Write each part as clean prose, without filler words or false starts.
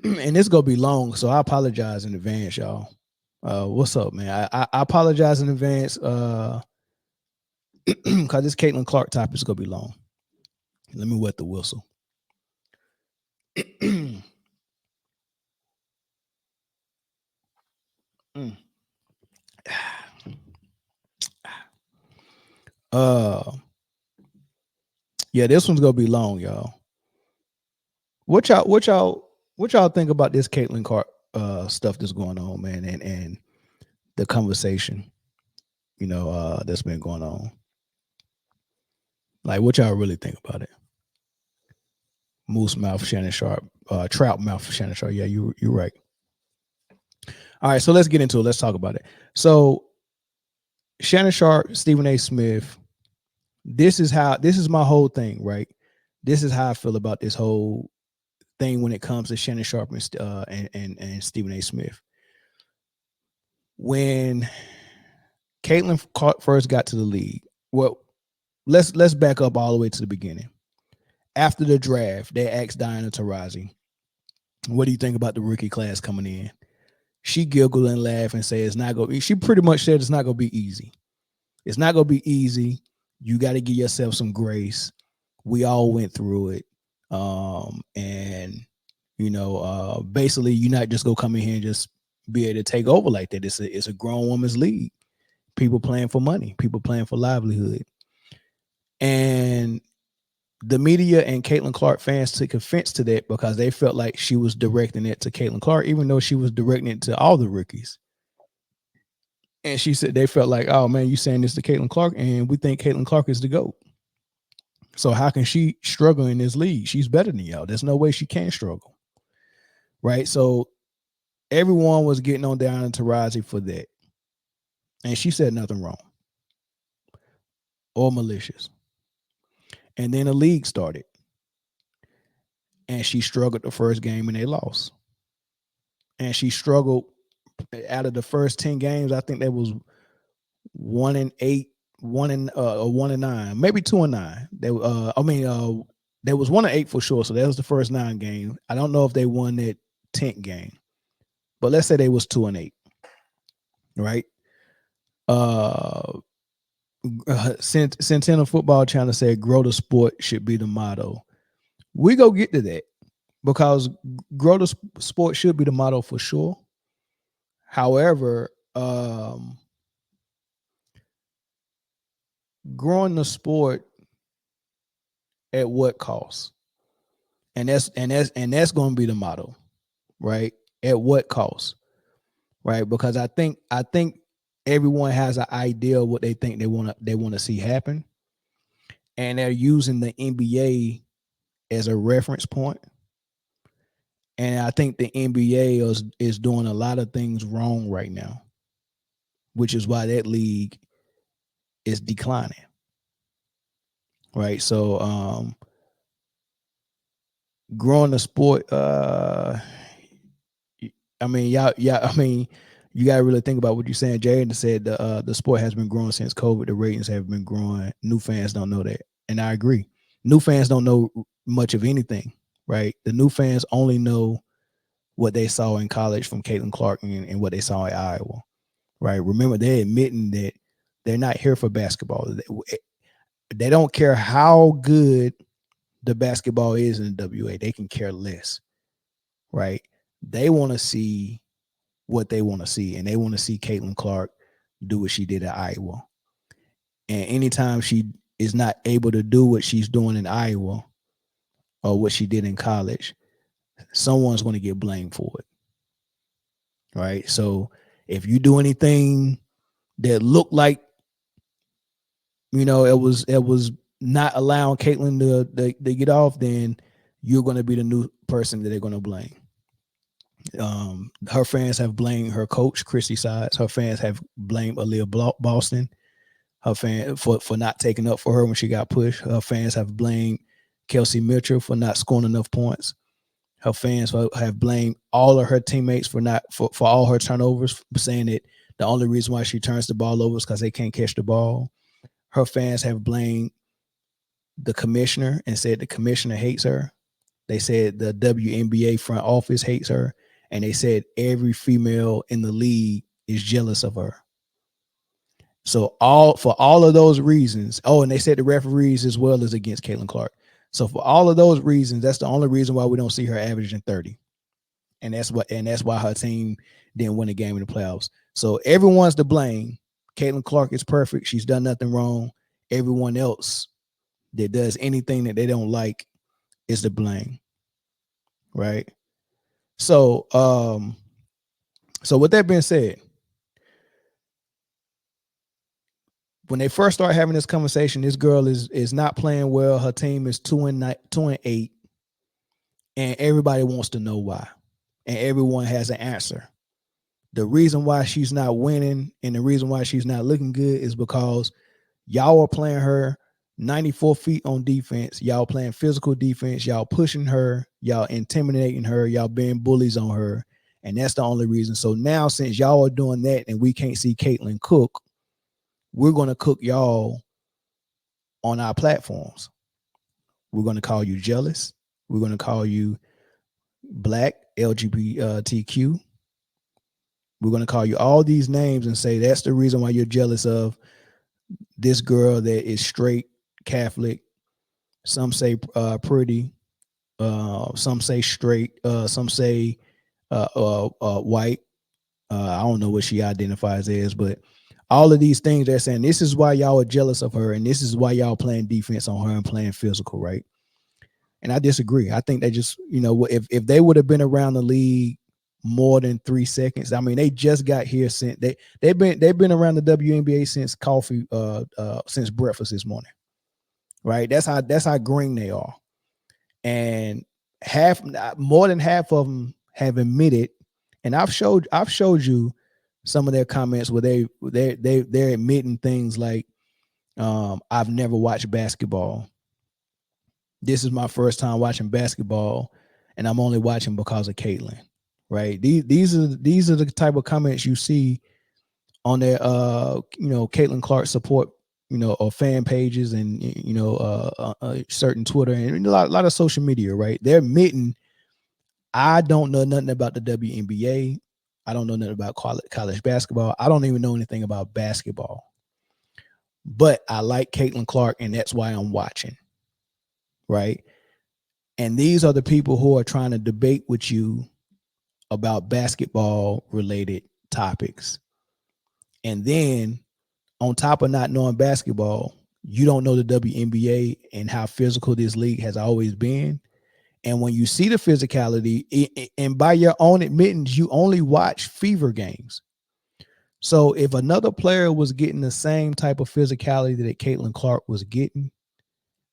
and it's gonna be long, so I apologize in advance, y'all. What's up, man? I apologize in advance. Because this Caitlyn Clark topic is gonna be long. Let me wet the whistle. Mm. uh, yeah, this one's gonna be long, y'all. What y'all, what y'all, what y'all think about this Caitlyn Clark stuff that's going on, man, and the conversation, that's been going on. Like, what y'all really think about it? Moose mouth, Shannon Sharpe, trout mouth, Shannon Sharpe. Yeah, you're right. All right, so let's get into it. Let's talk about it. So Shannon Sharpe, Stephen A. Smith. This is my whole thing, right? This is how I feel about this whole thing when it comes to Shannon Sharpe and Stephen A. Smith. When Caitlyn first got to the league, well, let's back up all the way to the beginning. After the draft, they asked Diana Taurasi, "What do you think about the rookie class coming in?" She giggled and laughed and said, "It's not gonna be." She pretty much said it's not gonna be easy. It's not gonna be easy. You got to give yourself some grace. We all went through it, and basically, you're not just gonna come in here and just be able to take over like that. It's a grown woman's league. People playing for money. People playing for livelihood. And the media and Caitlyn Clark fans took offense to that because they felt like she was directing it to Caitlyn Clark, even though she was directing it to all the rookies. And she said they felt like, "Oh man, you saying this to Caitlyn Clark, and we think Caitlyn Clark is the GOAT. So how can she struggle in this league? She's better than y'all. There's no way she can struggle." Right? So everyone was getting on down to Taurasi for that. And she said nothing wrong or malicious. And then the league started. And she struggled the first game and they lost. And she struggled out of the first 10 games. I think there was 1-8, 1-9, maybe 2-9. There was 1-8 for sure. So that was the first 9 games. I don't know if they won that 10th game, but let's say they was 2-8, right? Centennial Football Channel said grow the sport should be the motto. We go get to that because grow the sport should be the motto for sure. However, growing the sport at what cost? And that's going to be the motto, right? At what cost, right? Because I think everyone has an idea of what they think they want to see happen, and they're using the NBA as a reference point. And I think the NBA is doing a lot of things wrong right now, which is why that league is declining. Right. So growing the sport, I mean, you gotta really think about what you're saying. Jaden said the sport has been growing since COVID. The ratings have been growing. New fans don't know that. And I agree. New fans don't know much of anything, right? The new fans only know what they saw in college from Caitlyn Clark and what they saw at Iowa, right? Remember, they're admitting that they're not here for basketball. They don't care how good the basketball is in the WA. They can care less, right? They want to see what they want to see, and they want to see Caitlyn Clark do what she did at Iowa. And anytime she is not able to do what she's doing in Iowa or what she did in college, someone's going to get blamed for it. Right? So if you do anything that looked like, it was not allowing Caitlyn to get off, then you're going to be the new person that they're going to blame. Her fans have blamed her coach, Christy Sides. Her fans have blamed Aaliyah Boston. Her fan for not taking up for her when she got pushed. Her fans have blamed Kelsey Mitchell for not scoring enough points. Her fans have blamed all of her teammates for all her turnovers, saying that the only reason why she turns the ball over is because they can't catch the ball. Her fans have blamed the commissioner and said the commissioner hates her. They said the WNBA front office hates her, and they said every female in the league is jealous of her. So for all of those reasons, and they said the referees as well as against Caitlin Clark. So for all of those reasons, that's the only reason why we don't see her averaging 30. And that's why her team didn't win a game in the playoffs. So everyone's to blame. Caitlin Clark is perfect. She's done nothing wrong. Everyone else that does anything that they don't like is to blame. Right. So so with that being said, when they first start having this conversation, this girl is not playing well. Her team is 2-8, and everybody wants to know why, and everyone has an answer. The reason why she's not winning and the reason why she's not looking good is because y'all are playing her 94 feet on defense. Y'all playing physical defense. Y'all pushing her. Y'all intimidating her. Y'all being bullies on her, and that's the only reason. So now, since y'all are doing that, and we can't see Caitlyn cook, we're going to cook y'all on our platforms. We're going to call you jealous. We're going to call you black, LGBTQ. We're going to call you all these names and say that's the reason why you're jealous of this girl that is straight Catholic. Some say pretty. Some say straight. Some say white. I don't know what she identifies as, but all of these things they're saying, this is why y'all are jealous of her, and this is why y'all playing defense on her and playing physical, right? And I disagree. I think they just, if they would have been around the league more than 3 seconds, I mean, they just got here since they've been around the WNBA since since breakfast this morning, right? That's how green they are, and more than half of them have admitted, and I've showed you some of their comments where they're admitting things like, I've never watched basketball. This is my first time watching basketball, and I'm only watching because of Caitlyn. Right? These are the type of comments you see on their Caitlyn Clark support, or fan pages, and certain Twitter and a lot of social media. Right? They're admitting, I don't know nothing about the WNBA. I don't know nothing about college basketball. I don't even know anything about basketball. But I like Caitlyn Clark, and that's why I'm watching. Right? And these are the people who are trying to debate with you about basketball related topics. And then on top of not knowing basketball, you don't know the WNBA and how physical this league has always been. And when you see the physicality, and by your own admittance, you only watch fever games. So if another player was getting the same type of physicality that Caitlyn Clark was getting,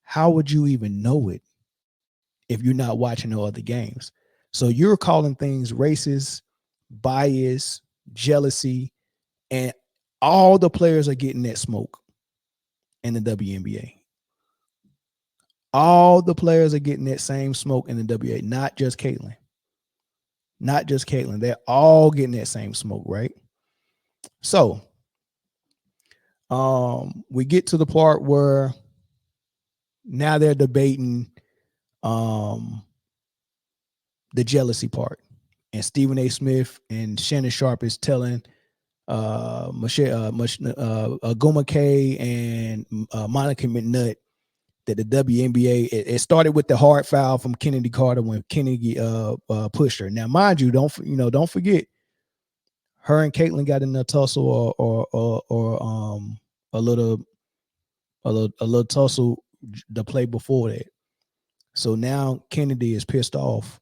how would you even know it if you're not watching no other games? So you're calling things racist, bias, jealousy, and all the players are getting that smoke in the WNBA. All the players are getting that same smoke in the WNBA, not just Caitlyn. Not just Caitlyn. They're all getting that same smoke, right? So we get to the part where now they're debating the jealousy part. And Stephen A. Smith and Shannon Sharpe is telling Guma K and Monica McNutt that the WNBA, it started with the hard foul from Kennedy Carter when Kennedy pushed her. Now, mind you, don't forget, her and Caitlyn got in a tussle or a little tussle the play before that. So now Kennedy is pissed off,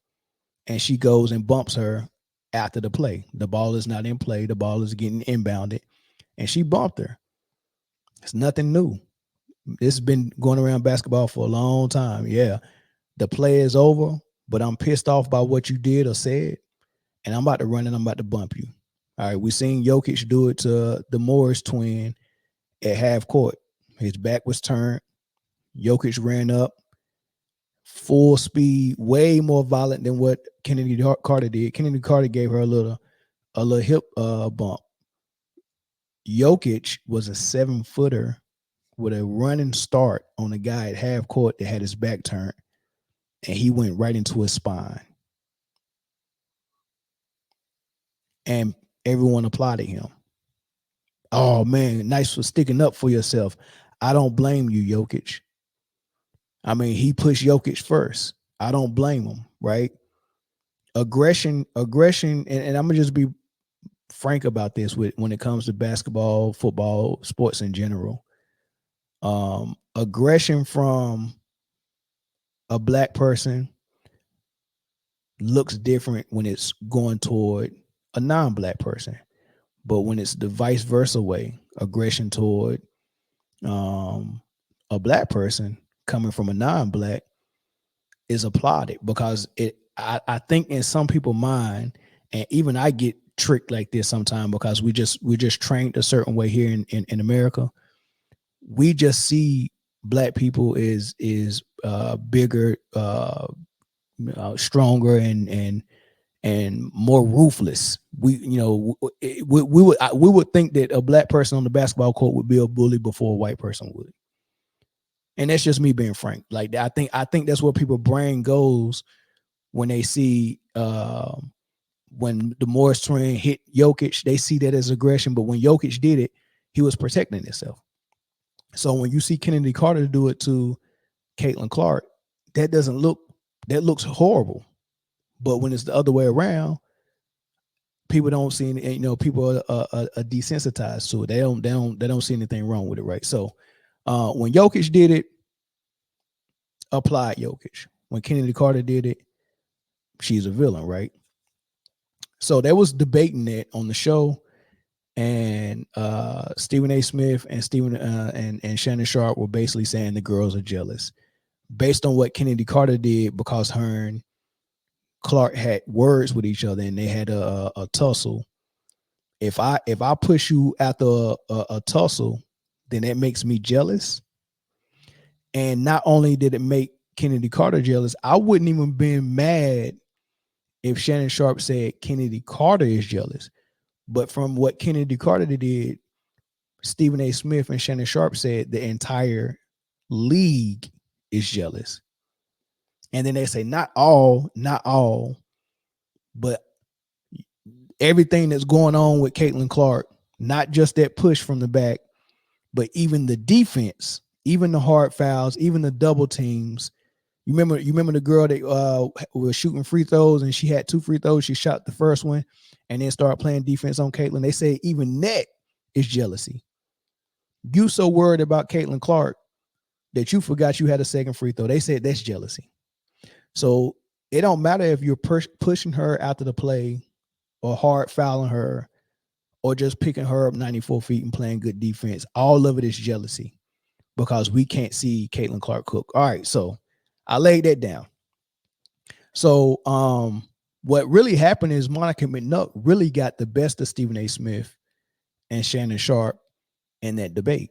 and she goes and bumps her after the play. The ball is not in play. The ball is getting inbounded, and she bumped her. It's nothing new. This has been going around basketball for a long time. Yeah, the play is over, but I'm pissed off by what you did or said, and I'm about to run and I'm about to bump you. All right, we seen Jokic do it to the Morris twin at half court. His back was turned. Jokic ran up full speed, way more violent than what Kennedy Carter did. Kennedy Carter gave her a little hip bump. Jokic was a 7-footer with a running start on a guy at half court that had his back turned and he went right into his spine. And everyone applauded him. Oh man, nice for sticking up for yourself. I don't blame you, Jokic. I mean, he pushed Jokic first. I don't blame him, right? Aggression, and I'm gonna just be frank about this with when it comes to basketball, football, sports in general. Aggression from a black person looks different when it's going toward a non-black person. But when it's the vice versa way, aggression toward a black person coming from a non-black is applauded because I think in some people's mind, and even I get tricked like this sometimes because we're just trained a certain way here in America. We just see black people is bigger, stronger, and more ruthless. We would think that a black person on the basketball court would be a bully before a white person would. And that's just me being frank. Like I think that's where people's brain goes when they see when the Morris twin hit Jokic, they see that as aggression. But when Jokic did it, he was protecting himself. So when you see Kennedy Carter do it to Caitlyn Clark, that looks horrible. But when it's the other way around, people don't see any, people are desensitized to it. They don't see anything wrong with it, right? So when Jokic did it, applied Jokic. When Kennedy Carter did it, she's a villain, right? So there was debating that on the show, and Stephen A. Smith and and Shannon Sharpe were basically saying the girls are jealous based on what Kennedy Carter did because her and Clark had words with each other and they had a tussle. If I push you after a tussle, then that makes me jealous. And not only did it make Kennedy Carter jealous, I wouldn't even been mad if Shannon Sharpe said Kennedy Carter is jealous. But from what Kennedy Carter did, Stephen A. Smith and Shannon Sharpe said the entire league is jealous. And then they say not all, but everything that's going on with Caitlyn Clark, not just that push from the back, but even the defense, even the hard fouls, even the double teams. You remember the girl that was shooting free throws and she had 2 free throws. She shot the first one and then started playing defense on Caitlyn. They say even that is jealousy. You so worried about Caitlyn Clark that you forgot you had a second free throw. They said that's jealousy. So it don't matter if you're pushing her after the play or hard fouling her or just picking her up 94 feet and playing good defense. All of it is jealousy because we can't see Caitlyn Clark cook. All right, so I laid that down. So what really happened is Monica McNutt really got the best of Stephen A. Smith and Shannon Sharpe in that debate.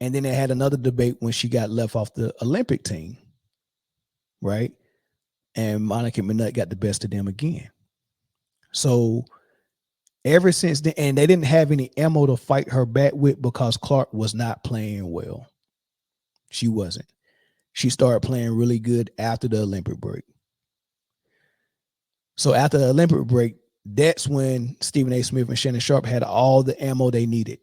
And then they had another debate when she got left off the Olympic team, right? And Monica McNutt got the best of them again. So ever since then, and they didn't have any ammo to fight her back with because Clark was not playing well. She wasn't. She started playing really good after the Olympic break. So after the Olympic break, that's when Stephen A. Smith and Shannon Sharpe had all the ammo they needed.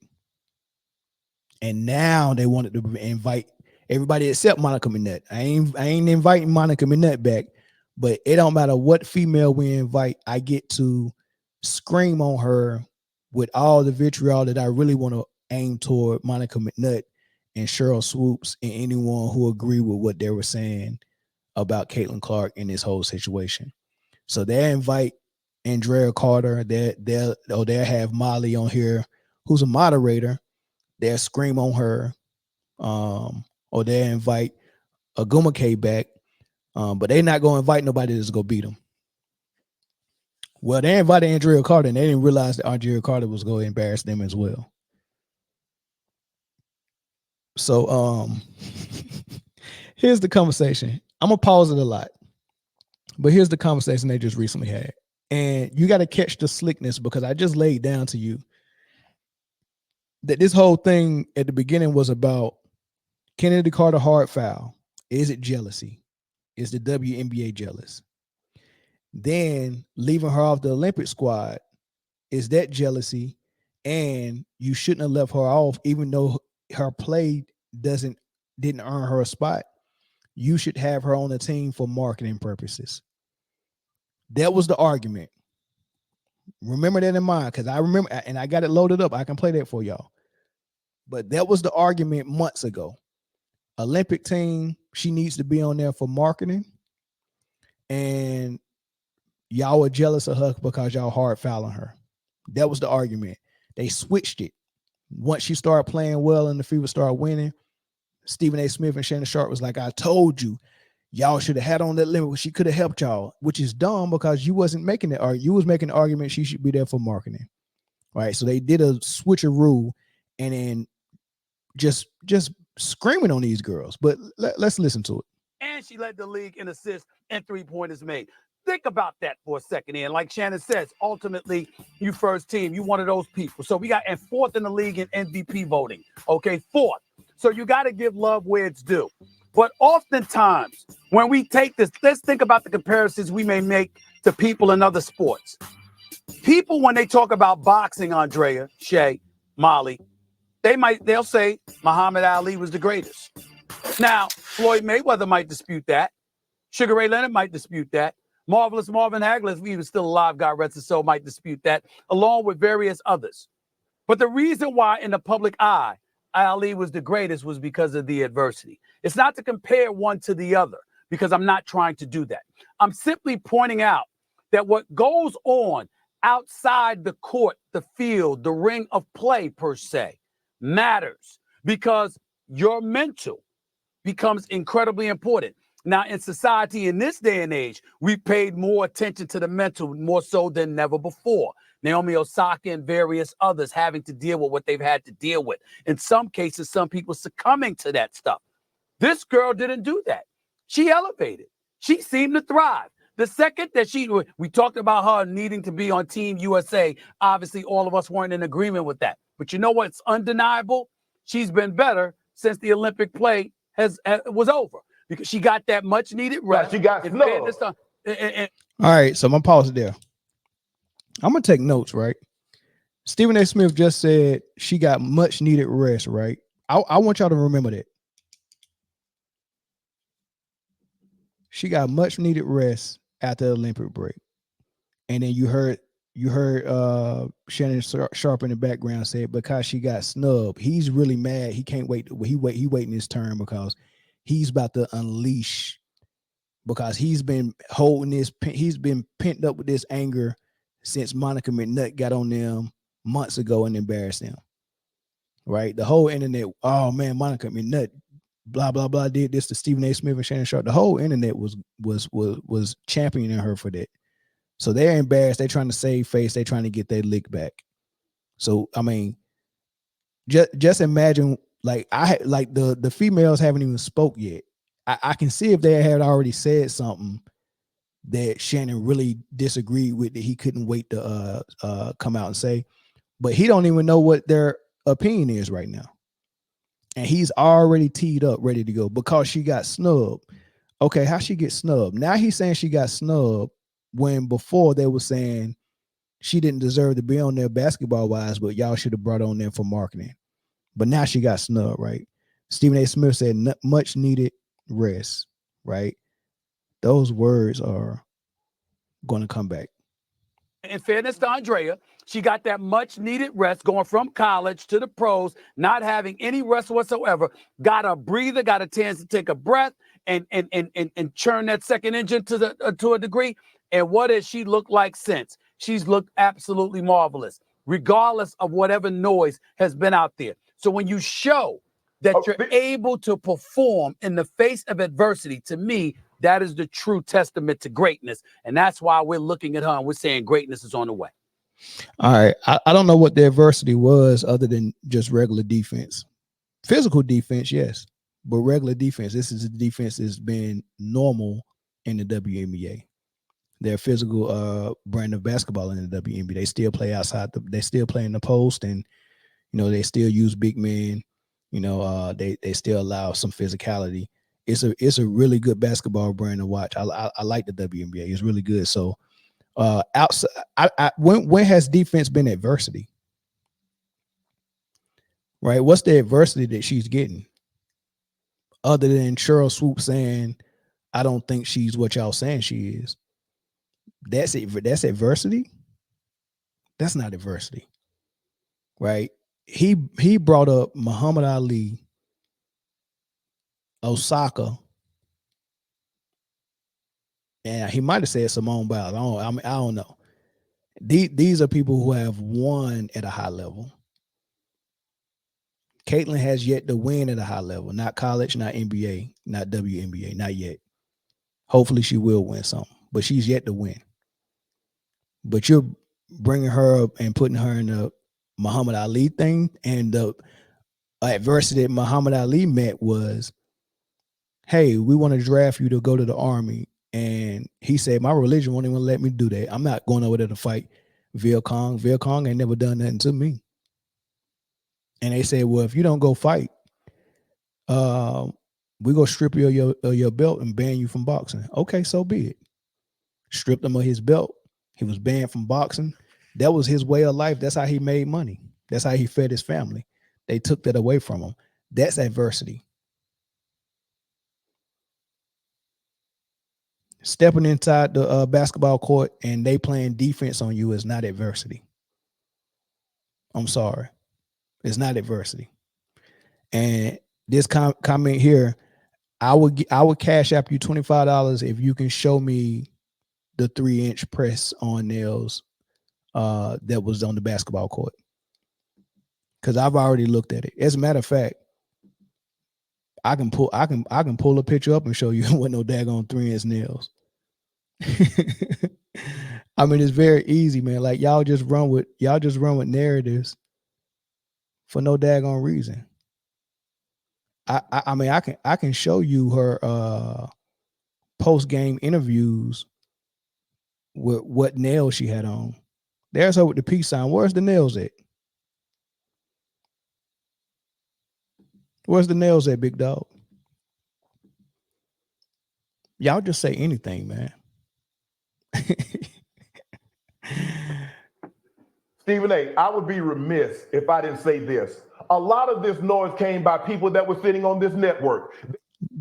And now they wanted to invite everybody except Monica McNutt. I ain't inviting Monica McNutt back, but it don't matter what female we invite. I get to scream on her with all the vitriol that I really want to aim toward Monica McNutt and Cheryl Swoops and anyone who agree with what they were saying about Caitlyn Clark in this whole situation. So they invite Andrea Carter. They'll have Molly on here, who's a moderator. They'll scream on her, or they'll invite Aguma K back, but they're not going to invite nobody that's going to beat them. Well, they invited Andrea Carter, and they didn't realize that Andrea Carter was going to embarrass them as well. So here's the conversation. I'm going to pause it a lot, but here's the conversation they just recently had. And you got to catch the slickness because I just laid down to you that this whole thing at the beginning was about Kennedy Carter hard foul. Is it jealousy? is the WNBA jealous? Then leaving her off the Olympic squad, is that jealousy? And you shouldn't have left her off, even though her play didn't earn her a spot. You should have her on the team for marketing purposes. That was the argument. Remember that in mind, because I remember, and I got it loaded up. I can play that for y'all. But that was the argument months ago. Olympic team, she needs to be on there for marketing. And y'all were jealous of her because y'all hard fouling her. That was the argument. They switched it. Once she started playing well and the Fever started winning, Stephen A. Smith and Shannon Sharpe was like, I told you, y'all should have had on that limit. She could have helped y'all, which is dumb because you wasn't making it. Or you was making the argument she should be there for marketing. Right. So they did a switcheroo and then just screaming on these girls. But let's listen to it. And she led the league in assists and three-pointers made. Think about that for a second. And like Shannon says, ultimately, you first team, you one of those people. So we got and fourth in the league in MVP voting. Okay, fourth. So you got to give love where it's due. But oftentimes, when we take this, let's think about the comparisons we may make to people in other sports. People, when they talk about boxing, Andrea, Shay, Molly, they'll say Muhammad Ali was the greatest. Now, Floyd Mayweather might dispute that. Sugar Ray Leonard might dispute that. Marvelous Marvin Hagler, if he was still alive, God rest his soul, might dispute that, along with various others. But the reason why in the public eye, Ali was the greatest was because of the adversity. It's not to compare one to the other, because I'm not trying to do that. I'm simply pointing out that what goes on outside the court, the field, the ring of play per se, matters because your mental becomes incredibly important. Now, in society in this day and age, we paid more attention to the mental, more so than never before. Naomi Osaka and various others having to deal with what they've had to deal with. In some cases, some people succumbing to that stuff. This girl didn't do that. She elevated. She seemed to thrive. The second that we talked about her needing to be on Team USA, obviously all of us weren't in agreement with that. But you know what's undeniable? She's been better since the Olympic play was over because she got that much needed rest. She got snubbed. All right, so I'm gonna pause it there. I'm gonna take notes, right? Stephen A. Smith just said she got much needed rest, right? I want y'all to remember that. She got much needed rest after the Olympic break. And then you heard Shannon Sharpe in the background say because she got snubbed. He's really mad. He can't wait. He waiting his turn because he's about to unleash, because he's been holding this. He's been pent up with this anger since Monica McNutt got on them months ago and embarrassed them. Right? The whole internet, oh man, Monica McNutt, blah blah blah, did this to Stephen A. Smith and Shannon Sharpe. The whole internet was championing her for that. So they're embarrassed. They're trying to save face. They're trying to get their lick back. So I mean, just imagine, like the females haven't even spoke yet. I can see if they had already said something that Shannon really disagreed with, that he couldn't wait to come out and say, but he don't even know what their opinion is right now. And he's already teed up, ready to go because she got snubbed. Okay, how she get snubbed? Now he's saying she got snubbed when before they were saying she didn't deserve to be on there basketball wise, but y'all should have brought on there for marketing. But now she got snubbed, right? Stephen A. Smith said much needed rest, right? Those words are going to come back. In fairness to Andrea, she got that much needed rest going from college to the pros, not having any rest whatsoever, got a breather, got a chance to take a breath and churn that second engine to a degree. And what has she looked like since? She's looked absolutely marvelous, regardless of whatever noise has been out there. So when you show that you're able to perform in the face of adversity, to me, that is the true testament to greatness. And that's why we're looking at her and we're saying greatness is on the way. All right. I don't know what the adversity was other than just regular defense. Physical defense, yes. But regular defense, this is a defense that's been normal in the WNBA. Their physical brand of basketball in the WNBA. They still play outside. They still play in the post, and they still use big men. They still allow some physicality. It's a really good basketball brand to watch. I like the WNBA. It's really good. So outside, when has defense been adversity? Right? What's the adversity that she's getting other than Cheryl Swoop saying, "I don't think she's what y'all saying she is"? That's it. That's adversity. That's not adversity, right? He brought up Muhammad Ali, Osaka, and he might have said Simone Biles. I don't know. These are people who have won at a high level. Caitlyn has yet to win at a high level, not college, not NBA, not WNBA, not yet. Hopefully she will win something, but she's yet to win. But you're bringing her up and putting her in the Muhammad Ali thing, and the adversity that Muhammad Ali met was, hey, we want to draft you to go to the army. And he said, my religion won't even let me do that. I'm not going over there to fight Viet Cong. Viet Cong ain't never done nothing to me. And they said, well, if you don't go fight, we go strip you of your belt and ban you from boxing. Okay, so be it. Stripped him of his belt. He was banned from boxing. That was his way of life. That's how he made money. That's how he fed his family. They took that away from him. That's adversity. Stepping inside the basketball court and they playing defense on you is not adversity. I'm sorry. It's not adversity. And this comment here, I would cash app you $25 if you can show me the 3-inch press on nails that was on the basketball court. Because I've already looked at it. As a matter of fact, I can pull a picture up and show you what no daggone 3-inch nails. I mean, it's very easy, man. Like y'all just run with narratives for no daggone reason. I mean, I can show you her post game interviews with what nails she had on. There's her with the peace sign. Where's the nails at? Where's the nails at, big dog? Y'all just say anything, man. Stephen A., I would be remiss if I didn't say this. A lot of this noise came by people that were sitting on this network.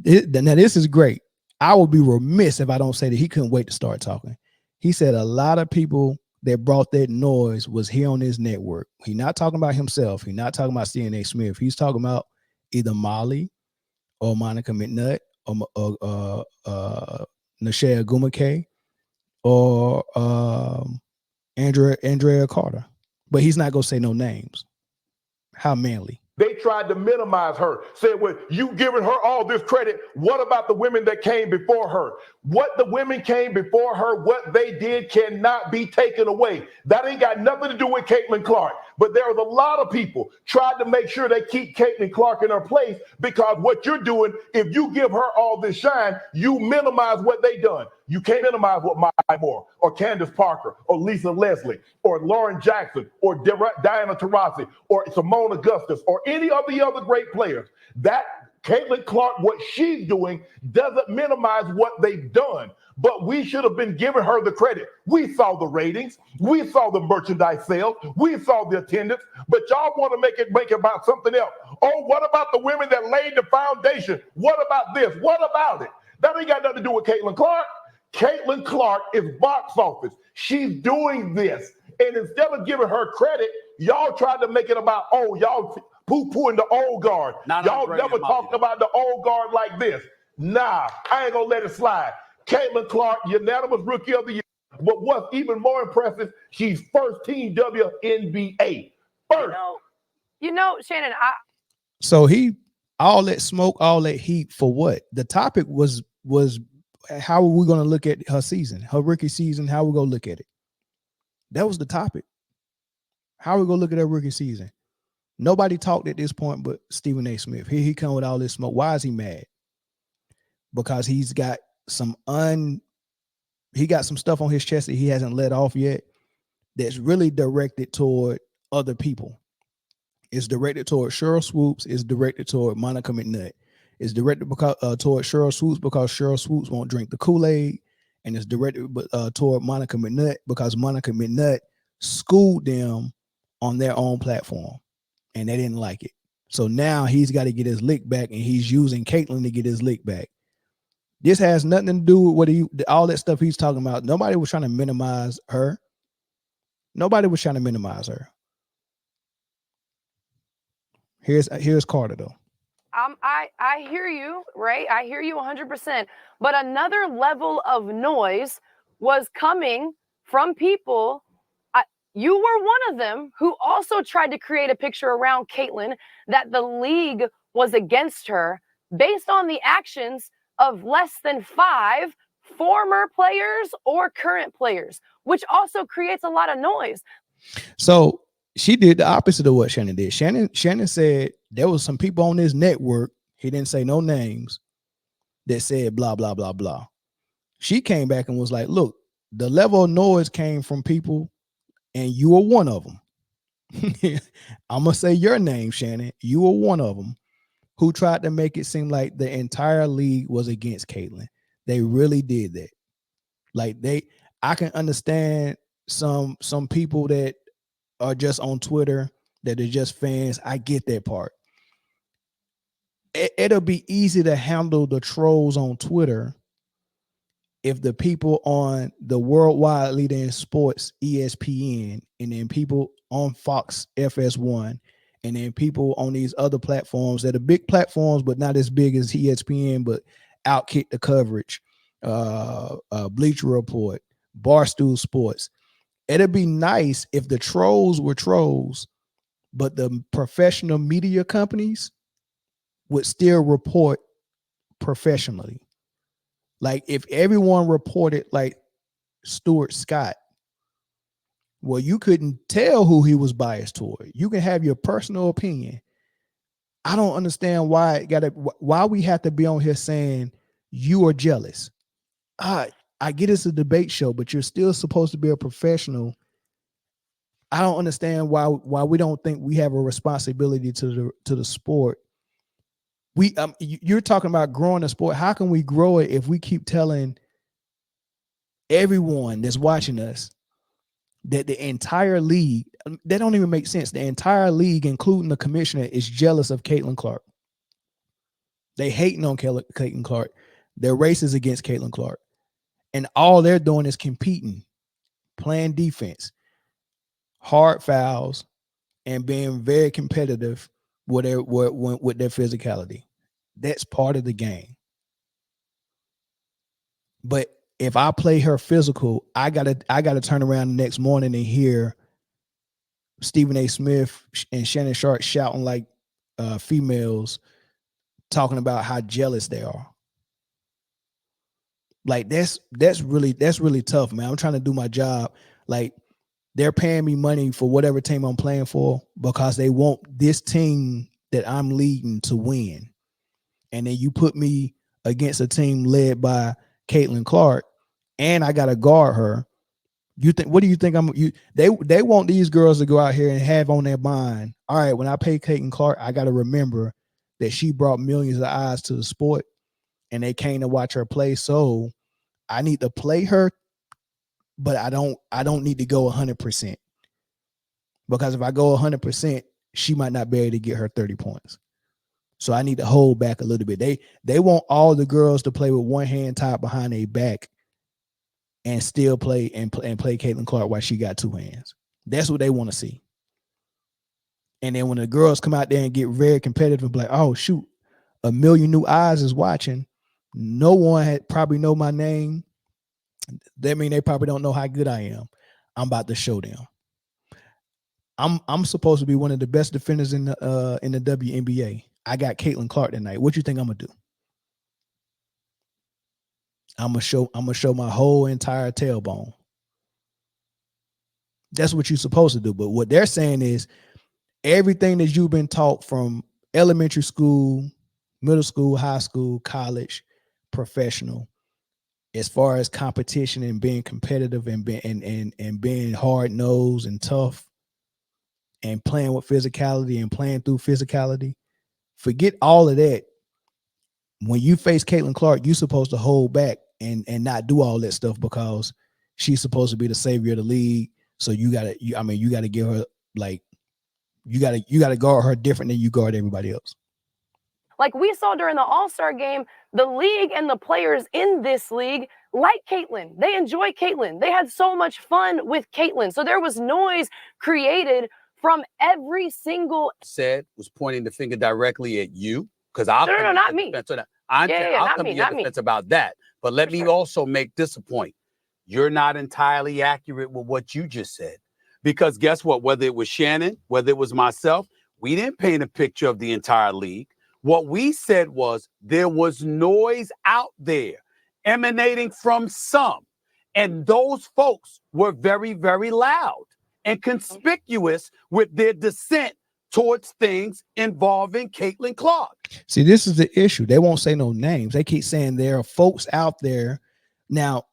Now, this is great. I would be remiss if I don't say that he couldn't wait to start talking. He said a lot of people that brought that noise was here on this network. He's not talking about himself. He's not talking about Stephen A. Smith. He's talking about either Molly or Monica McNutt or Nashea Gumake or Andrea Carter. But he's not going to say no names. How manly. They tried to minimize her, said, well, you giving her all this credit. What about the women that came before her? What the women came before her, what they did cannot be taken away. That ain't got nothing to do with Caitlyn Clark. But there was a lot of people tried to make sure they keep Caitlyn Clark in her place, because what you're doing, if you give her all this shine, you minimize what they done. You can't minimize what Maya Moore or Candace Parker or Lisa Leslie or Lauren Jackson or Diana Taurasi or Simone Augustus or any of the other great players. That Caitlyn Clark, what she's doing doesn't minimize what they've done. But we should have been giving her the credit. We saw the ratings. We saw the merchandise sales. We saw the attendance. But y'all want to make it about something else. Oh, what about the women that laid the foundation? What about this? What about it? That ain't got nothing to do with Caitlyn Clark. Caitlyn Clark is box office. She's doing this. And instead of giving her credit, y'all tried to make it about, oh, y'all poo-pooing the old guard. Y'all never talked about the old guard like this. Nah, I ain't gonna let it slide. Caitlyn Clark, unanimous rookie of the year. But what's even more impressive, she's first team WNBA. First. Shannon, So he all that smoke, all that heat for what? The topic was how are we going to look at her season, her rookie season? How are we going to look at it? That was the topic. How are we going to look at her rookie season? Nobody talked at this point but Stephen A. Smith. Here he come with all this smoke. Why is he mad? Because he's got some stuff on his chest that he hasn't let off yet that's really directed toward other people. It's directed toward Cheryl Swoops. It's directed toward Monica McNutt. It's directed because toward Cheryl Swoops because Cheryl Swoops won't drink the Kool-Aid, and it's directed toward Monica McNutt because Monica McNutt schooled them on their own platform, and they didn't like it. So now he's got to get his lick back, and he's using Caitlyn to get his lick back. This has nothing to do with what all that stuff he's talking about. Nobody was trying to minimize her. Nobody was trying to minimize her. Here's Carter though. I hear you, right? I hear you 100%. But another level of noise was coming from people. You were one of them who also tried to create a picture around Caitlyn that the league was against her based on the actions of less than 5 former players or current players, which also creates a lot of noise. So she did the opposite of what Shannon did. Shannon said there was some people on this network, he didn't say no names, that said blah, blah, blah, blah. She came back and was like, look, the level of noise came from people, and you were one of them. I'm going to say your name, Shannon. You were one of them who tried to make it seem like the entire league was against Caitlyn. They really did that. Like I can understand some people that are just on Twitter that are just fans. I get that part. It'll be easy to handle the trolls on Twitter if the people on the worldwide leader in sports, ESPN, and then people on Fox FS1, and then people on these other platforms that are big platforms, but not as big as ESPN, but outkick the coverage, Bleacher Report, Barstool Sports. It'd be nice if the trolls were trolls, but the professional media companies would still report professionally. Like if everyone reported like Stuart Scott, well, you couldn't tell who he was biased toward. You can have your personal opinion. I don't understand why we have to be on here saying you are jealous. I get it's a debate show, but you're still supposed to be a professional. I don't understand why we don't think we have a responsibility to the sport. You're talking about growing the sport. How can we grow it if we keep telling everyone that's watching us that the entire league, that don't even make sense. The entire league, including the commissioner, is jealous of Caitlyn Clark. They hating on Caitlyn Clark. They're racist against Caitlyn Clark. And all they're doing is competing, playing defense, hard fouls, and being very competitive with their physicality. That's part of the game. But if I play her physical, I gotta turn around the next morning and hear Stephen A. Smith and Shannon Sharpe shouting like females, talking about how jealous they are. Like that's really tough, man. I'm trying to do my job. Like they're paying me money for whatever team I'm playing for because they want this team that I'm leading to win. And then you put me against a team led by Caitlyn Clark, and I gotta guard her. What do you think they want these girls to go out here and have on their mind, all right, when I pay Caitlyn Clark, I gotta remember that she brought millions of eyes to the sport and they came to watch her play. So I need to play her, but I don't need to go 100%. Because if I go 100%, she might not be able to get her 30 points. So I need to hold back a little bit. They want all the girls to play with one hand tied behind their back and still play and play Caitlyn Clark while she got two hands. That's what they want to see. And then when the girls come out there and get very competitive and be like, oh shoot, a million new eyes is watching. No one probably know my name. That means they probably don't know how good I am. I'm about to show them. I'm supposed to be one of the best defenders in the WNBA. I got Caitlyn Clark tonight. What you think I'm gonna do? I'm gonna show my whole entire tailbone. That's what you're supposed to do. But what they're saying is everything that you've been taught from elementary school, middle school, high school, college, professional, as far as competition and being competitive and being hard nosed and tough and playing with physicality and playing through physicality. Forget all of that when you face Caitlyn Clark, you're supposed to hold back and not do all that stuff because she's supposed to be the savior of the league. So you gotta give her like you gotta guard her different than you guard everybody else. Like we saw during the All-Star game, the league and the players in this league like Caitlyn. They enjoy Caitlyn. They had so much fun with Caitlyn. So there was noise created from every single was pointing the finger directly at you. Because I'll no, not me. I'll come to your defense about that. But let me also make this a point. You're not entirely accurate with what you just said. Because guess what? Whether it was Shannon, whether it was myself, we didn't paint a picture of the entire league. What we said was there was noise out there emanating from some. And those folks were very, very loud and conspicuous with their dissent towards things involving Caitlyn Clark. See, this is the issue. They won't say no names. They keep saying there are folks out there. Now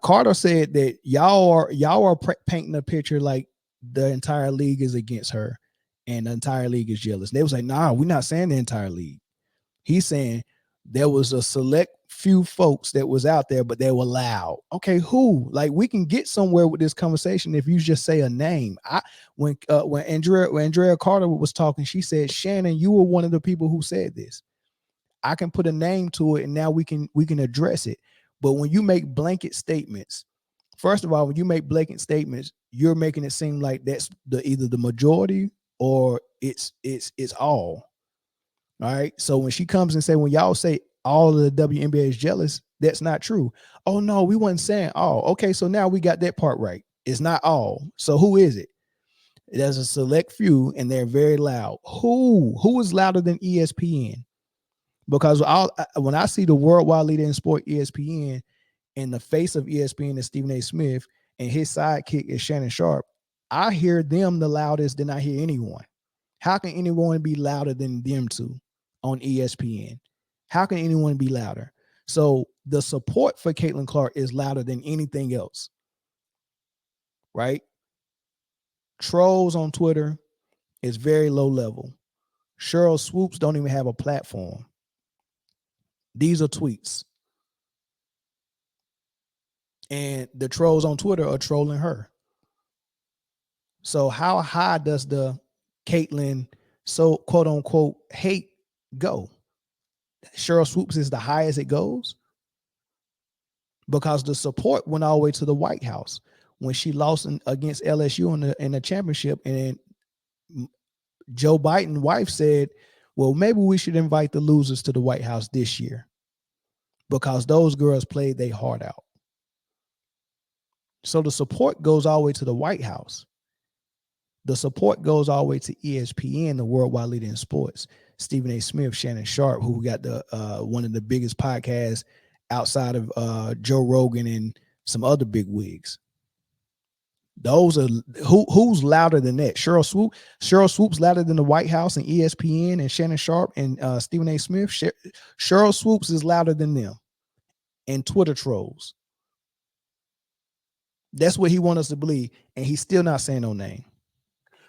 Carter said that y'all are painting a picture like the entire league is against her and the entire league is jealous. They was like, nah, we're not saying the entire league. He's saying there was a select few folks that was out there, but they were loud. Okay, who? Like, we can get somewhere with this conversation if you just say a name. When Andrea Carter was talking, she said, Shannon, you were one of the people who said this. I can put a name to it, and now we can address it. But when you make blanket statements, first of all, when you make blanket statements, you're making it seem like that's either the majority or it's all. All right. So when she comes and say, when y'all say all of the WNBA is jealous, that's not true. Oh no, we wasn't saying all. Okay, so now we got that part right. It's not all. So who is it? There's a select few, and they're very loud. Who is louder than ESPN? Because when I see the worldwide leader in sport, ESPN, and the face of ESPN is Stephen A. Smith, and his sidekick is Shannon Sharpe, I hear them the loudest than I hear anyone. How can anyone be louder than them two on ESPN? How can anyone be louder? So the support for Caitlyn Clark is louder than anything else, right? Trolls on Twitter is very low level. Sheryl Swoops don't even have a platform. These are tweets. And the trolls on Twitter are trolling her. So how high does the Caitlyn so quote unquote hate go? Sheryl Swoops is the highest it goes because the support went all the way to the White House when she lost against LSU in the championship, and Joe Biden's wife said, well, maybe we should invite the losers to the White House this year because those girls played their heart out. So the support goes all the way to the White House. The support goes all the way to ESPN, the worldwide leader in sports. Stephen A. Smith, Shannon Sharpe, who got the one of the biggest podcasts outside of Joe Rogan and some other big wigs. Those are who's louder than that? Sheryl Swoops louder than the White House and ESPN and Shannon Sharpe and Stephen A. Smith. Sheryl Swoops is louder than them and Twitter trolls. That's what he wants us to believe, and he's still not saying no name.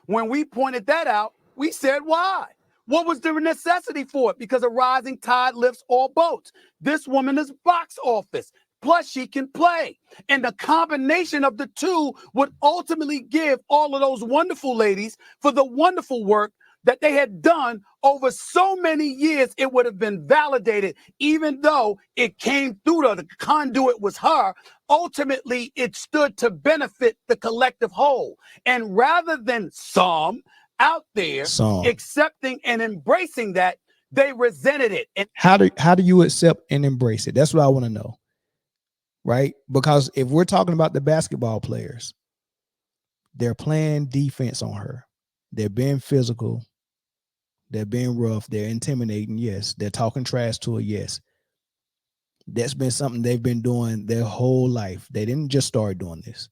When we pointed that out, we said why. What was the necessity for it? Because a rising tide lifts all boats. This woman is box office. Plus, she can play. And the combination of the two would ultimately give all of those wonderful ladies for the wonderful work that they had done over so many years. It would have been validated, even though it came through the conduit was her. Ultimately, it stood to benefit the collective whole. And rather than some out there accepting and embracing that, they resented it. And how do you accept and embrace it? That's what I want to know. Right? Because if we're talking about the basketball players, they're playing defense on her. They're being physical. They're being rough. They're intimidating. Yes. They're talking trash to her. Yes. That's been something they've been doing their whole life. They didn't just start doing this.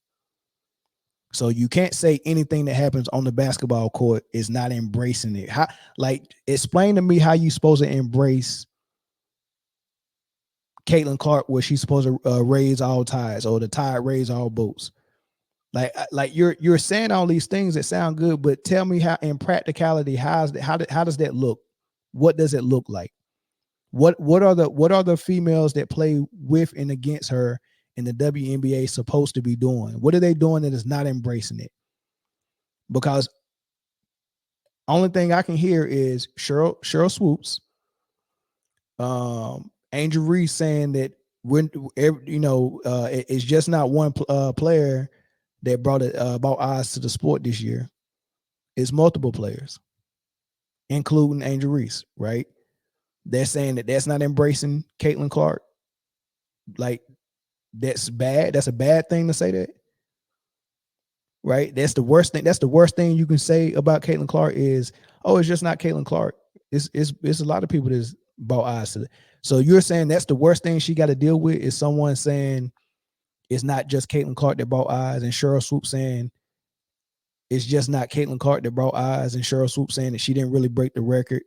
So you can't say anything that happens on the basketball court is not embracing it. Explain to me how you supposed to embrace Caitlyn Clark, where she's supposed to raise all tides, or the tide raise all boats. Like you're saying all these things that sound good, but tell me how in practicality, how does that look? What does it look like? What are the females that play with and against her in the WNBA supposed to be doing? What are they doing that is not embracing it? Because only thing I can hear is Cheryl Swoops, Angel Reese saying that it's just not one player that brought eyes to the sport this year. It's multiple players, including Angel Reese, right? They're saying that that's not embracing Caitlyn Clark. Like, that's bad. That's a bad thing to say that. Right? That's the worst thing. That's the worst thing you can say about Caitlyn Clark is, oh, it's just not Caitlyn Clark. It's a lot of people that's brought eyes to it. So you're saying that's the worst thing she got to deal with is someone saying it's not just Caitlyn Clark that brought eyes, and Cheryl Swoop saying it's just not Caitlyn Clark that brought eyes, and Cheryl Swoop saying that she didn't really break the record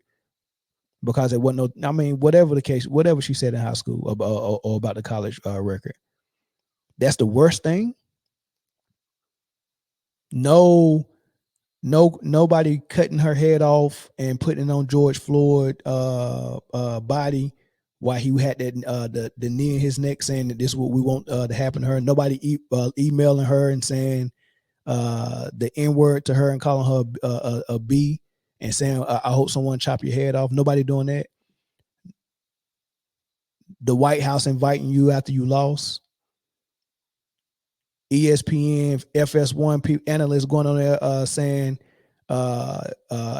because it wasn't no. I mean, whatever the case, whatever she said in high school or about the college record, that's the worst thing. Nobody cutting her head off and putting it on George Floyd body while he had that the knee in his neck, saying that this is what we want to happen to her. Nobody emailing her and saying the N-word to her and calling her a B and saying I hope someone chop your head off. Nobody doing that. The White House inviting you after you lost. ESPN, FS1 analysts going on there saying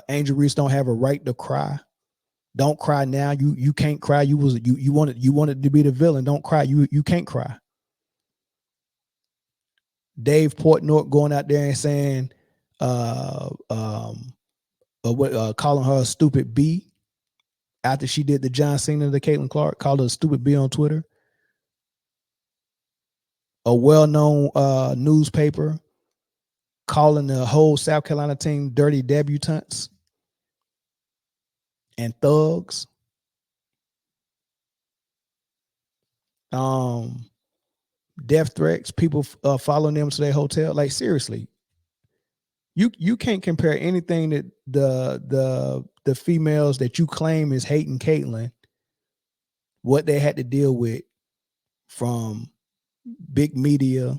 Angel Reese don't have a right to cry. Don't cry now. You can't cry. You wanted to be the villain. Don't cry. You can't cry. Dave Portnoy going out there and saying calling her a stupid B after she did the John Cena to Caitlyn Clark, called her a stupid B on Twitter. A well-known newspaper calling the whole South Carolina team dirty debutantes and thugs. Death threats, people following them to their hotel. Like, seriously, you can't compare anything that the females that you claim is hating Caitlyn, what they had to deal with from big media,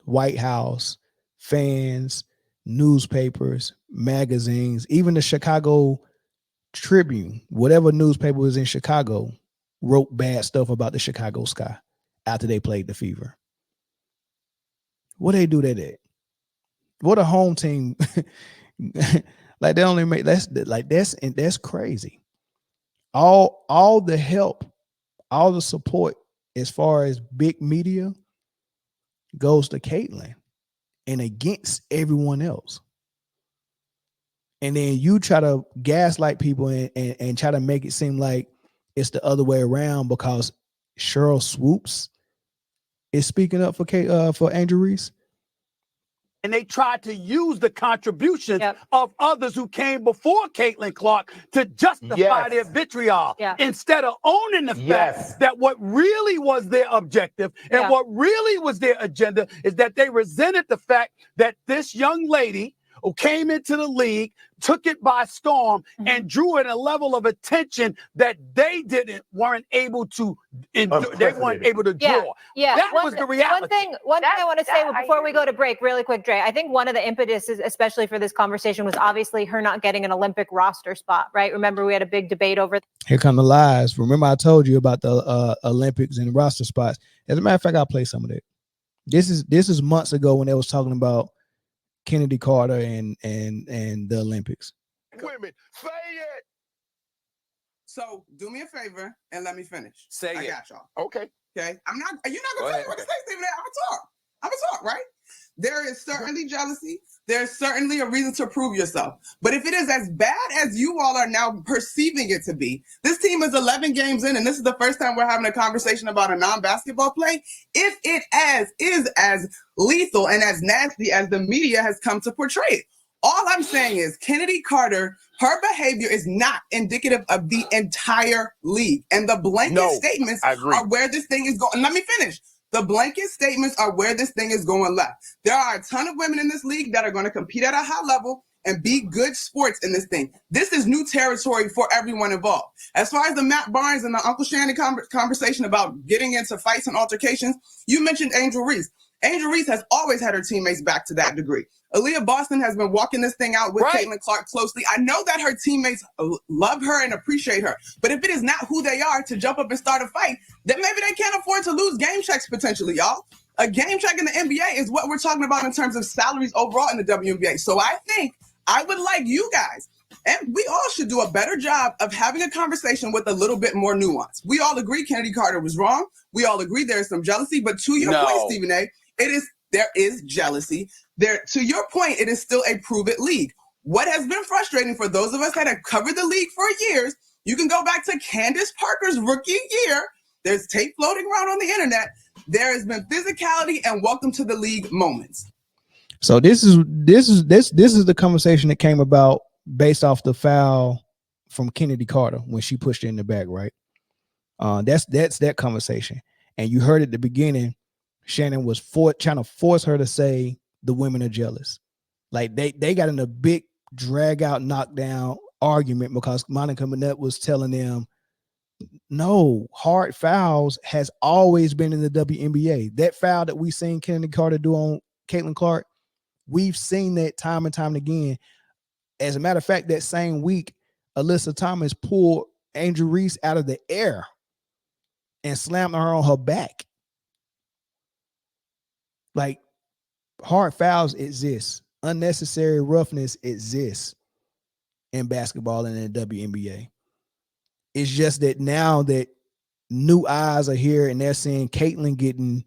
White House, fans, newspapers, magazines, even the Chicago Tribune, whatever newspaper was in Chicago, wrote bad stuff about the Chicago Sky after they played the Fever. What they do that at? What a home team. Like, they only make that's crazy. All the help, all the support as far as big media goes to Caitlyn and against everyone else. And then you try to gaslight people and try to make it seem like it's the other way around because Cheryl Swoops is speaking up for Angel Reese. And they tried to use the contributions of others who came before Caitlyn Clark to justify their vitriol instead of owning the fact that what really was their objective and what really was their agenda is that they resented the fact that this young lady who came into the league, took it by storm, and drew in a level of attention that they weren't able to draw. That was the reality. One thing I want to say before we go to break, really quick, Dre. I think one of the impetuses, especially for this conversation, was obviously her not getting an Olympic roster spot, right? Remember, we had a big debate over. Here come the lies. Remember, I told you about the Olympics and roster spots. As a matter of fact, I'll play some of that. This is months ago when they was talking about Kennedy Carter and the Olympics. Women, say it. So do me a favor and let me finish. Say I it. got y'all. Okay. Okay. You're not gonna tell me what to say, Stephen. I'm gonna talk, right? There is certainly jealousy. There's certainly a reason to prove yourself. But if it is as bad as you all are now perceiving it to be, this team is 11 games in, and this is the first time we're having a conversation about a non-basketball play. If it is as lethal and as nasty as the media has come to portray it, all I'm saying is Kennedy Carter, her behavior is not indicative of the entire league. And the blanket statements are where this thing is going. Let me finish. The blanket statements are where this thing is going left. There are a ton of women in this league that are going to compete at a high level and be good sports in this thing. This is new territory for everyone involved. As far as the Matt Barnes and the Uncle Shannon conversation about getting into fights and altercations, you mentioned Angel Reese. Angel Reese has always had her teammates back to that degree. Aaliyah Boston has been walking this thing out with Caitlyn Clark closely. I know that her teammates love her and appreciate her, but if it is not who they are to jump up and start a fight, then maybe they can't afford to lose game checks potentially, y'all. A game check in the NBA is what we're talking about in terms of salaries overall in the WNBA. So I think I would like you guys, and we all should do a better job of having a conversation with a little bit more nuance. We all agree Kennedy Carter was wrong. We all agree there's some jealousy, but to your point, Stephen A., there is jealousy. To your point, it is still a prove-it league. What has been frustrating for those of us that have covered the league for years, you can go back to Candace Parker's rookie year. There's tape floating around on the internet. There has been physicality and welcome to the league moments. So this is the conversation that came about based off the foul from Kennedy Carter when she pushed it in the back, right? That's that conversation. And you heard at the beginning, Shannon was trying to force her to say the women are jealous. Like they got in a big drag out knockdown argument because Monica Manette was telling them, no, hard fouls has always been in the WNBA. That foul that we seen Kennedy Carter do on Caitlyn Clark, we've seen that time and time again. As a matter of fact, that same week, Alyssa Thomas pulled Angel Reese out of the air and slammed her on her back. Like, hard fouls exist. Unnecessary roughness exists in basketball and in the WNBA. It's just that now that new eyes are here and they're seeing Caitlyn getting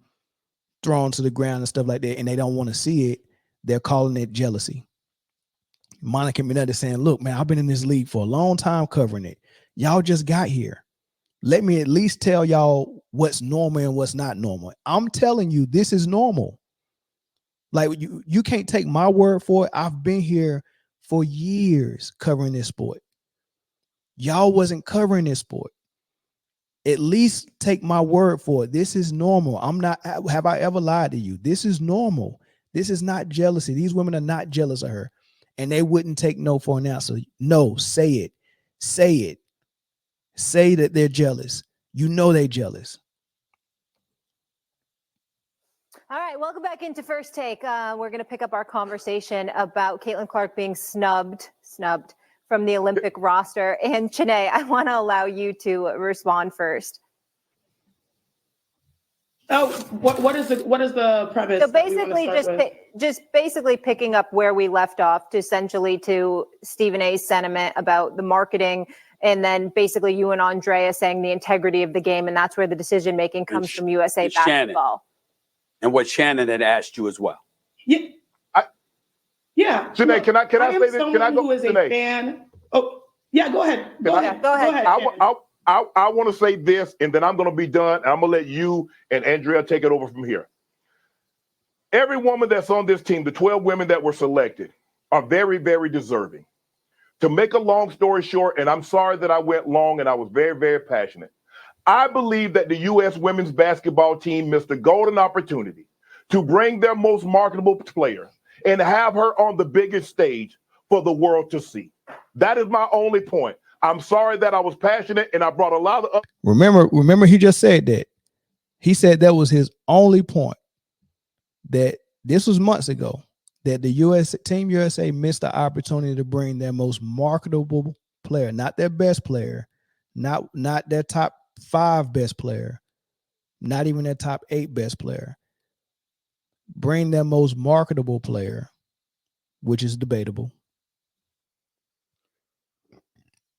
thrown to the ground and stuff like that, and they don't want to see it, they're calling it jealousy. Monica Manette is saying, look, man, I've been in this league for a long time covering it. Y'all just got here. Let me at least tell y'all what's normal and what's not normal. I'm telling you, this is normal. Like, you can't take my word for it. I've been here for years covering this sport. Y'all wasn't covering this sport. At least take my word for it. This is normal. Have I ever lied to you? This is normal. This is not jealousy. These women are not jealous of her. And they wouldn't take no for an answer. No, say it. Say it. Say that they're jealous. You know they're jealous. All right, welcome back into First Take. We're going to pick up our conversation about Caitlyn Clark being snubbed from the Olympic roster. And Chene, I want to allow you to respond first. Oh, what is the premise? So basically, just basically picking up where we left off, to essentially to Stephen A's sentiment about the marketing, and then basically you and Andrea saying the integrity of the game, and that's where the decision making comes from USA Basketball. Shannon. And what Shannon had asked you as well. Yeah. Janae, can I say this? Can I go? Who is a fan? Oh, yeah. Go ahead. Go ahead. I want to say this, and then I'm going to be done. And I'm going to let you and Andrea take it over from here. Every woman that's on this team, the 12 women that were selected, are very, very deserving. To make a long story short, and I'm sorry that I went long and I was very, very passionate. I believe that the U.S. women's basketball team missed a golden opportunity to bring their most marketable player and have her on the biggest stage for the world to see. That is my only point. I'm sorry that I was passionate and I brought a lot of. Remember, he just said that. He said that was his only point. That this was months ago. That the Team USA missed the opportunity to bring their most marketable player, not their best player, not their top 5 best player, not even their top 8 best player. Bring their most marketable player, which is debatable.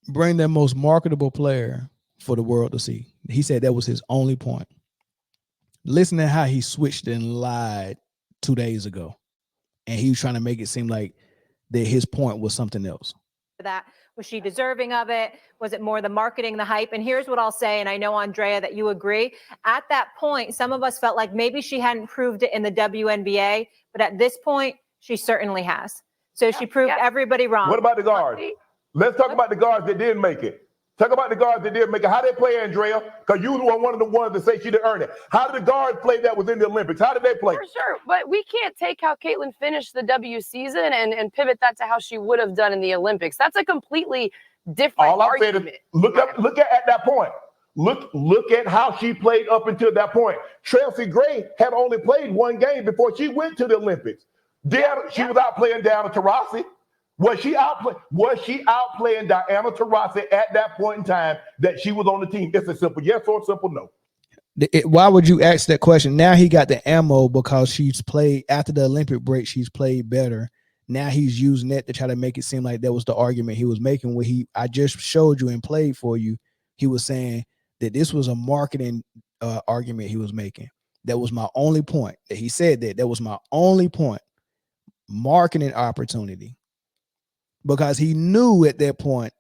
Bring their most marketable player for the world to see. He said that was his only point. Listen to how he switched and lied 2 days ago. And he was trying to make it seem like that his point was something else. That was she deserving of it? Was it more the marketing, the hype? And here's what I'll say, and I know, Andrea, that you agree. At that point, some of us felt like maybe she hadn't proved it in the WNBA, but at this point, she certainly has. So she proved everybody wrong. What about the guards? Let's talk about the guards that didn't make it. Talk about the guards that did make it. How they play, Andrea? Because you were one of the ones that say she didn't earn it. How did the guards play that was in the Olympics? How did they play? For sure, but we can't take how Caitlyn finished the W season and pivot that to how she would have done in the Olympics. That's a completely different All I'm argument. saying is look at that point. Look at how she played up until that point. Chelsea Gray had only played one game before she went to the Olympics. She was out playing Diana Taurasi. Was she outplaying Diana Taurasi at that point in time that she was on the team? It's a simple yes or a simple no. Why would you ask that question? Now he got the ammo because she's played after the Olympic break. She's played better. Now he's using that to try to make it seem like that was the argument he was making. Where I just showed you and played for you. He was saying that this was a marketing argument he was making. That was my only point. That he said that was my only point. Marketing opportunity. Because he knew at that point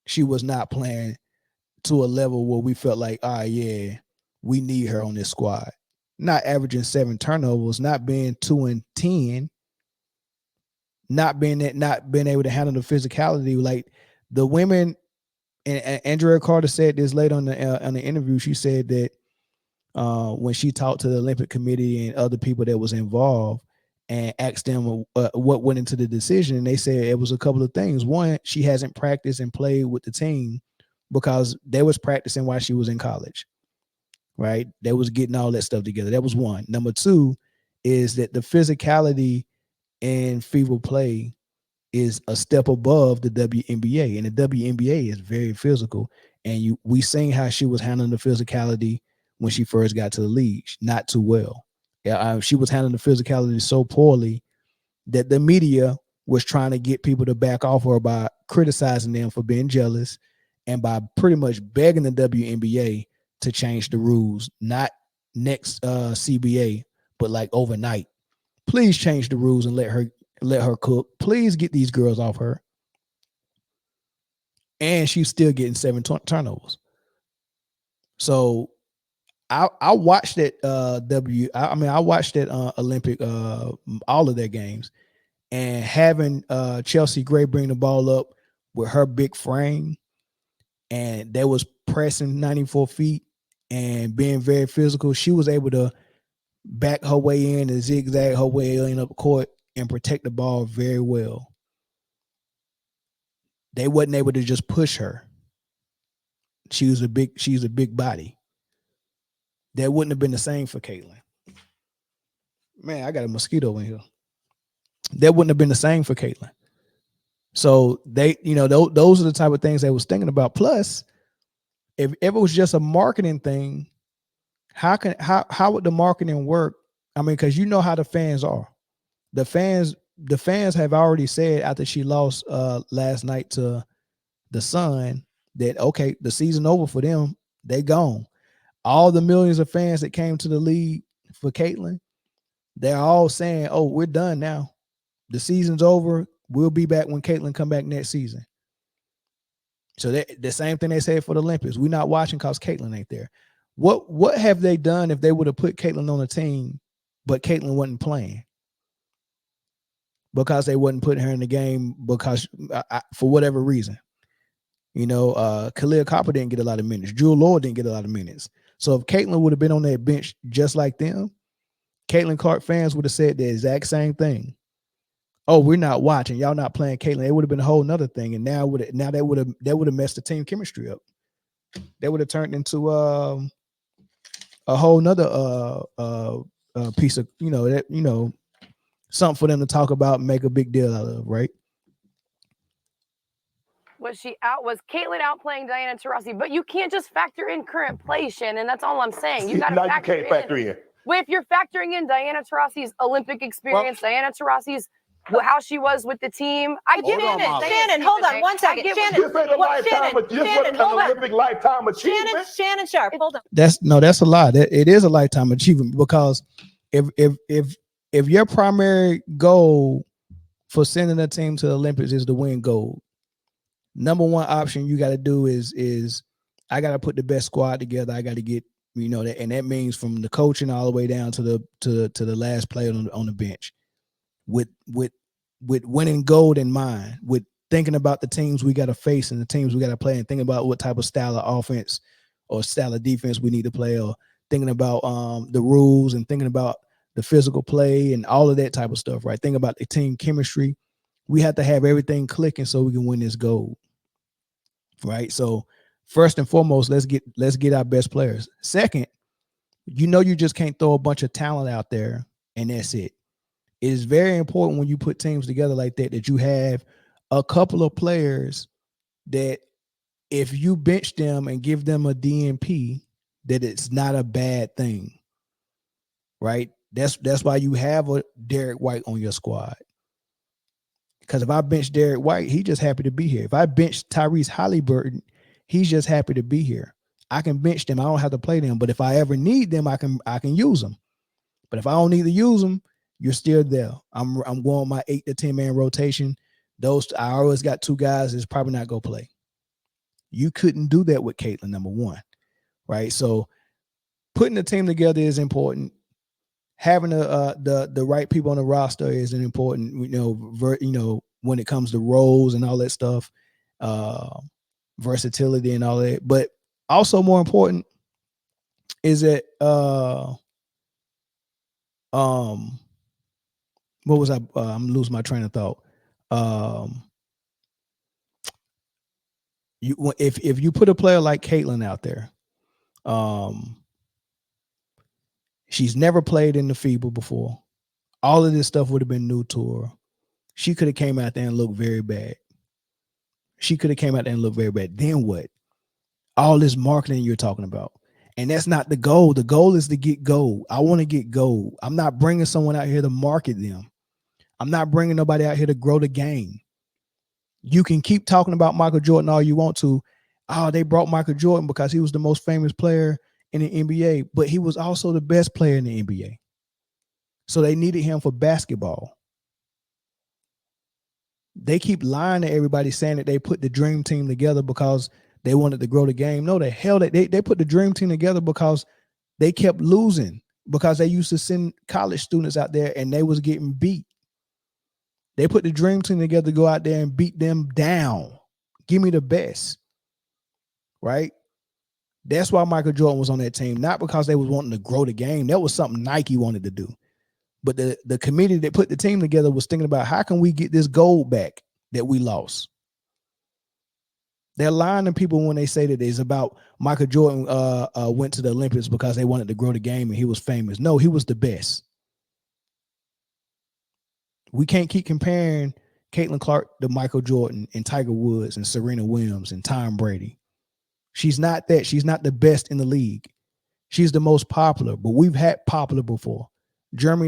she was not playing to a level where we felt like, yeah, we need her on this squad. Not averaging 7 turnovers, not being 2 and 10, not being able to handle the physicality. Like the women, and Andrea Carter said this later on the interview. She said that when she talked to the Olympic Committee and other people that was involved, and asked them what went into the decision. And they said it was a couple of things. One, she hasn't practiced and played with the team because they was practicing while she was in college, right? They was getting all that stuff together. That was one. Number 2 is that the physicality in FIBA play is a step above the WNBA. And the WNBA is very physical. And we seen how she was handling the physicality when she first got to the league. Not too well. She was handling the physicality so poorly that the media was trying to get people to back off her by criticizing them for being jealous and by pretty much begging the WNBA to change the rules, not next CBA, but like overnight. Please change the rules and let her cook. Please get these girls off her. And she's still getting 7 turnovers. So I watched that I watched that Olympic all of their games, and having Chelsea Gray bring the ball up with her big frame, and they was pressing 94 feet and being very physical. She was able to back her way in and zigzag her way in up court and protect the ball very well. They wasn't able to just push her. She's a big body. That wouldn't have been the same for Caitlyn. Man, I got a mosquito in here. That wouldn't have been the same for Caitlyn. So they, those are the type of things they was thinking about. Plus, if it was just a marketing thing, how would the marketing work? I mean, because you know how the fans are. The fans have already said after she lost last night to the Sun that okay, the season over for them. They gone. All the millions of fans that came to the league for Caitlyn, they're all saying, "Oh, we're done now. The season's over. We'll be back when Caitlyn come back next season." So the same thing they said for the Olympics. We're not watching because Caitlyn ain't there. What have they done if they would have put Caitlyn on the team, but Caitlyn wasn't playing? Because they wasn't putting her in the game because for whatever reason. Khalil Copper didn't get a lot of minutes. Jewel Lord didn't get a lot of minutes. So if Caitlyn would have been on that bench just like them, Caitlyn Clark fans would have said the exact same thing. Oh, we're not watching. Y'all not playing Caitlyn. It would have been a whole nother thing. And now that would have messed the team chemistry up. They would have turned into a whole nother piece of something for them to talk about and make a big deal out of, right? Was Caitlyn outplaying Diana Taurasi? But you can't just factor in current play, Shannon. That's all I'm saying. You got to factor in. Well, if you're factoring in Diana Taurasi's Olympic experience, Diana Taurasi's how she was with the team, I get it. Shannon, hold on 1 second. Shannon, this ain't a lifetime an Olympic lifetime achievement. Shannon Sharpe, hold on. That's a lie. It is a lifetime achievement because if your primary goal for sending a team to the Olympics is to win gold, number one option you got to do is I got to put the best squad together. I got to get that, and that means from the coaching all the way down to the last player on the bench, with winning gold in mind, with thinking about the teams we got to face and the teams we got to play, and thinking about what type of style of offense or style of defense we need to play, or thinking about the rules and thinking about the physical play and all of that type of stuff, right? Think about the team chemistry. We have to have everything clicking so we can win this gold, right? So first and foremost, let's get our best players. Second, you just can't throw a bunch of talent out there and that's it. It is very important when you put teams together like that you have a couple of players that if you bench them and give them a DNP, that it's not a bad thing, right? That's why you have a Derek White on your squad. Because if I bench Derek White, he's just happy to be here. If I bench Tyrese Halliburton, he's just happy to be here. I can bench them. I don't have to play them. But if I ever need them, I can use them. But if I don't need to use them, you're still there. I'm going my 8 to 10 man rotation. I always got 2 guys that's probably not going to play. You couldn't do that with Caitlyn, number one, right? So putting the team together is important. Having the right people on the roster is an important, when it comes to roles and all that stuff, versatility and all that. But also more important is that what was I'm losing my train of thought. If you put a player like Caitlyn out there, she's never played in the FIBA before. All of this stuff would have been new to her. She could have came out there and looked very bad. Then what? All this marketing you're talking about. And that's not the goal. The goal is to get gold. I want to get gold. I'm not bringing someone out here to market them. I'm not bringing nobody out here to grow the game. You can keep talking about Michael Jordan all you want to. Oh, they brought Michael Jordan because he was the most famous player in the NBA, but he was also the best player in the NBA. So they needed him for basketball. They keep lying to everybody saying that they put the dream team together because they wanted to grow the game. No, the hell they put the dream team together because they kept losing, because they used to send college students out there and they was getting beat. They put the dream team together to go out there and beat them down. Give me the best, right? That's why Michael Jordan was on that team, not because they was wanting to grow the game. That was something Nike wanted to do. But the committee that put the team together was thinking about how can we get this gold back that we lost. They're lying to people when they say that it's about Michael Jordan went to the Olympics because they wanted to grow the game and he was famous. No, he was the best. We can't keep comparing Caitlin Clark to Michael Jordan and Tiger Woods and Serena Williams and Tom Brady. She's not that. She's not the best in the league. She's the most popular, but we've had popular before. Jeremy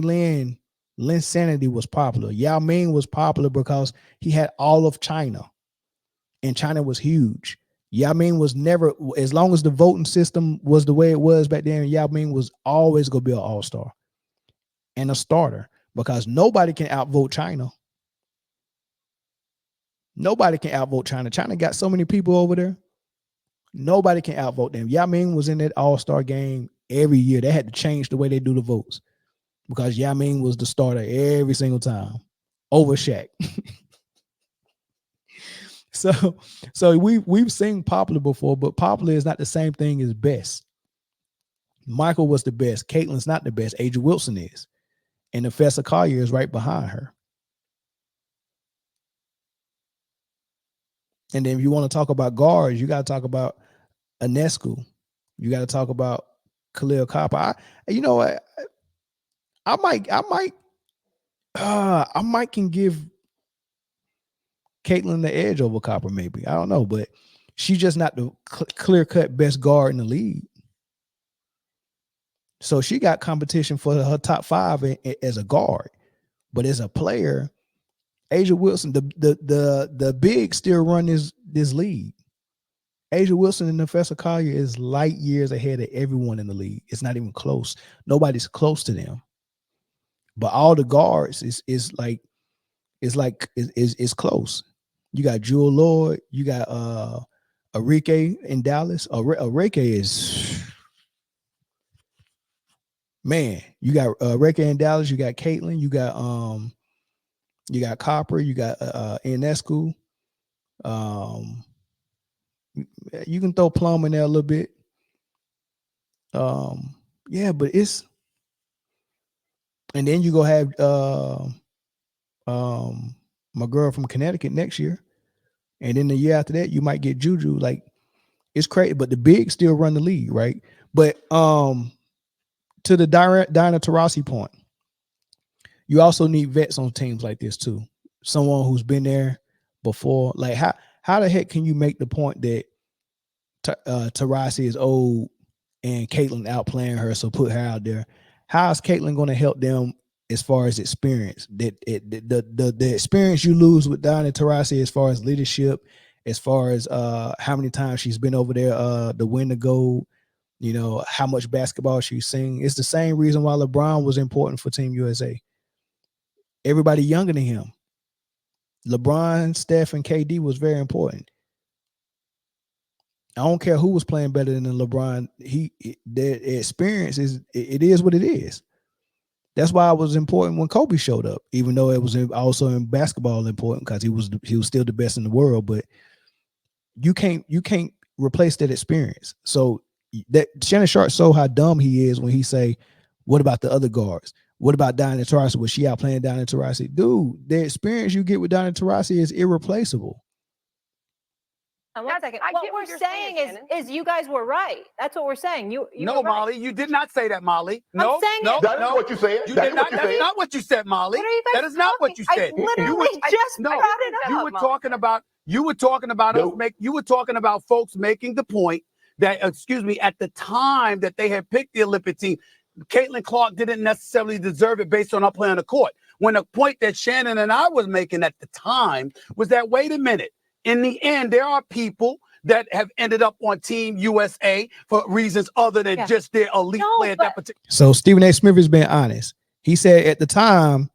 Lin Sanity was popular. Yao Ming was popular because he had all of China, and China was huge. Yao Ming was never, as long as the voting system was the way it was back then, Yao Ming was always going to be an all-star and a starter because nobody can outvote China. Nobody can outvote China. China got so many people over there. Nobody can outvote them. Yao Ming was in that all-star game every year. They had to change the way they do the votes because Yao Ming was the starter every single time over Shaq. So we've seen popular before, but popular is not the same thing as best. Michael was the best. Caitlyn's not the best. Aja Wilson is. And Nafessa Collier is right behind her. And then if you want to talk about guards, you got to talk about Ionescu. You got to talk about Khalil Copper. I might can give Caitlyn the edge over Copper, maybe. I don't know, but she's just not the clear-cut best guard in the league. So she got competition for her top 5 as a guard, but as a player, Aja Wilson, the big still run this league. Aja Wilson and Nafessa Collier is light years ahead of everyone in the league. It's not even close. Nobody's close to them. But all the guards is close. You got Jewel Lloyd, you got Arike in Dallas. Arike is, man, you got Arike in Dallas, you got Caitlyn, you got Copper, you got Ionescu. You can throw Plum in there a little bit. Yeah, but it's, and then you go have my girl from Connecticut next year, and then the year after that you might get Juju. Like, it's crazy, but the big still run the league, right? But to the Diana Taurasi point, you also need vets on teams like this too. Someone who's been there before. Like, how the heck can you make the point that Taurasi is old and Caitlyn outplaying her, so put her out there? How is Caitlyn going to help them as far as experience? The experience you lose with Diana Taurasi as far as leadership, as far as how many times she's been over there to win the gold, you know, how much basketball she's seen. It's the same reason why LeBron was important for Team USA. Everybody younger than him. LeBron, Steph, and KD was very important. I don't care who was playing better than LeBron. The experience is what it is. That's why it was important when Kobe showed up, even though it was also in basketball important because he was still the best in the world. But you can't replace that experience. So that Shannon Sharpe showed how dumb he is when he say, "What about the other guards? What about Diana Taurasi? Was she out playing Diana Taurasi?" Dude, the experience you get with Diana Taurasi is irreplaceable. One second. What we're saying is you guys were right. That's what we're saying. You no, were right. Molly, you did not say that, Molly. No, I'm saying no, That is no. what you said. You That did is not. what you That's said. not what you said, Molly. What are you guys That is not what you said. I literally just brought it up. You were talking about. You were talking about us. You were talking about folks making the point that, excuse me, at the time that they had picked the Olympic team, Caitlin Clark didn't necessarily deserve it based on her play on the court. When the point that Shannon and I was making at the time was that, wait a minute, in the end, there are people that have ended up on Team USA for reasons other than just their elite play at that particular. So Stephen A. Smith has been honest. He said at the time,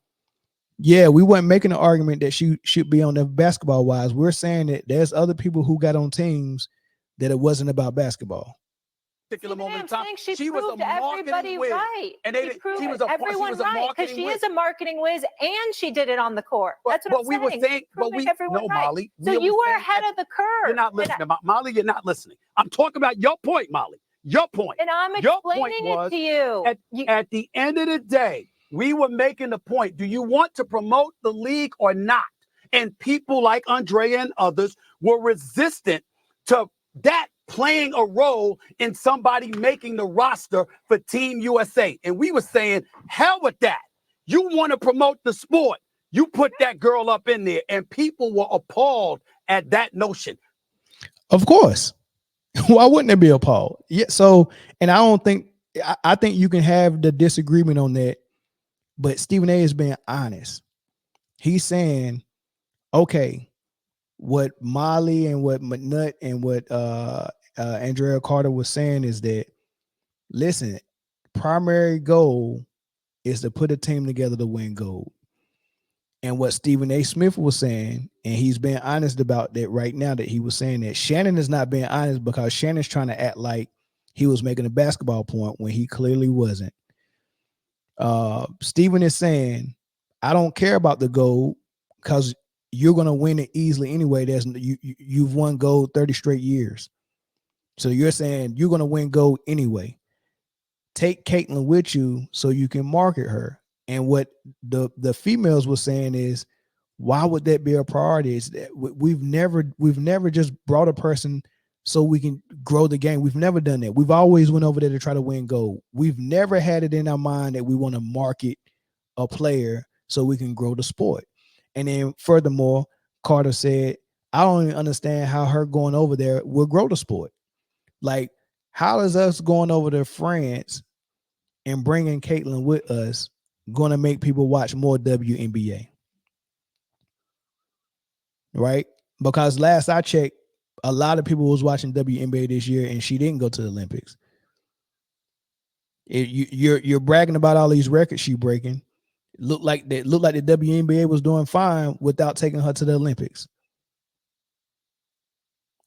yeah, we weren't making an argument that she should be on the basketball wise. We're saying that there's other people who got on teams that it wasn't about basketball. Particular moment in time, she was a everybody whiz. Right. And she was everyone right because she is a marketing whiz and she did it on the court. That's what I'm saying. We were saying, no, Molly. So you were ahead of the curve. You're not listening, Molly. You're not listening. I'm talking about your point, Molly. Your point. And I'm explaining it to you. At the end of the day, we were making the point. Do you want to promote the league or not? And people like Andrea and others were resistant to that playing a role in somebody making the roster for Team USA. And we were saying, hell with that. You want to promote the sport. You put that girl up in there. And people were appalled at that notion. Of course. Why wouldn't they be appalled? Yeah. So, and I think you can have the disagreement on that, but Stephen A. is being honest. He's saying, okay, what Molly and what McNutt and what Andrea Carter was saying is that, listen, primary goal is to put a team together to win gold. And what Stephen A. Smith was saying, and he's being honest about that right now, that he was saying that Shannon is not being honest because Shannon's trying to act like he was making a basketball point when he clearly wasn't. Stephen is saying, I don't care about the gold because you're going to win it easily anyway. You've won gold 30 straight years. So you're saying you're going to win gold anyway. Take Caitlyn with you so you can market her. And what the females were saying is, why would that be a priority? Is that we've never just brought a person so we can grow the game. We've never done that. We've always went over there to try to win gold. We've never had it in our mind that we want to market a player so we can grow the sport. And then furthermore, Carter said, I don't even understand how her going over there will grow the sport. Like, how is us going over to France and bringing Caitlyn with us going to make people watch more WNBA? Right? Because last I checked, a lot of people was watching WNBA this year, and she didn't go to the Olympics. You're bragging about all these records she breaking. Looked like the WNBA was doing fine without taking her to the Olympics.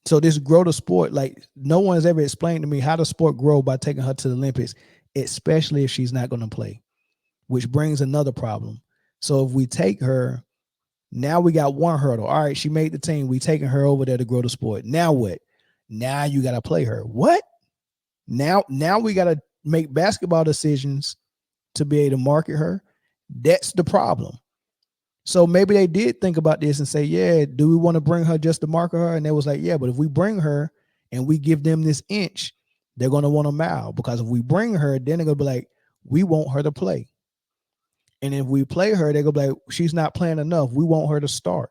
So this grow the sport, like no one has ever explained to me how the sport grow by taking her to the Olympics, especially if she's not going to play, which brings another problem. So if we take her Now we got one hurdle. All right, she made the team. We taking her over there to grow the sport. Now what? Now you got to play her. What? Now we got to make basketball decisions to be able to market her. That's the problem. So maybe they did think about this and say, yeah, do we want to bring her just to market her? And they was like, yeah, but if we bring her and we give them this inch, they're going to want a mile, because if we bring her, then they're going to be like, we want her to play. And if we play her, they're going to be like, she's not playing enough. We want her to start.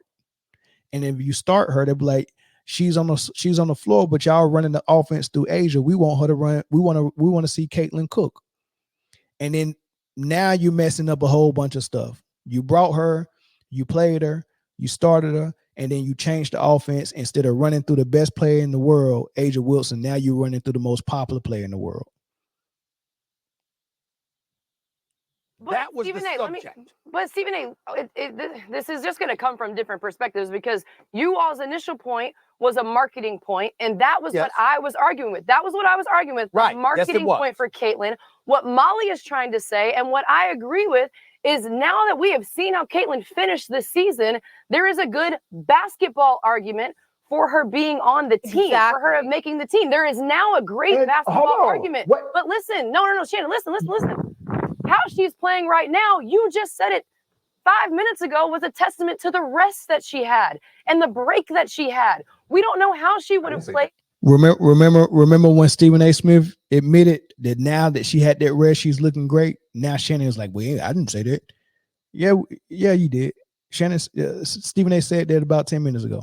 And if you start her, they'll be like, she's on the floor, but y'all running the offense through Asia. We want her to run. We want to see Caitlyn cook. And then now you're messing up a whole bunch of stuff. You brought her, you played her, you started her, and then you changed the offense. Instead of running through the best player in the world, Asia Wilson, now you're running through the most popular player in the world. That was Stephen the subject. But Stephen A., this is just going to come from different perspectives, because you all's initial point was a marketing point, and that was what I was arguing with. That was what I was arguing with. Right. The marketing point for Caitlyn. What Molly is trying to say, and what I agree with, is now that we have seen how Caitlyn finished this season, there is a good basketball argument for her being on the team, for her making the team. There is now a great basketball argument. What? But listen, no, Shannon, listen. How she's playing right now, you just said it 5 minutes ago, was a testament to the rest that she had and the break that she had. We don't know how she would have played. Remember when Stephen A. Smith admitted that now that she had that rest, she's looking great. Now Shannon was like, well, I didn't say that. Yeah, you did. Shannon, Stephen A. said that about 10 minutes ago,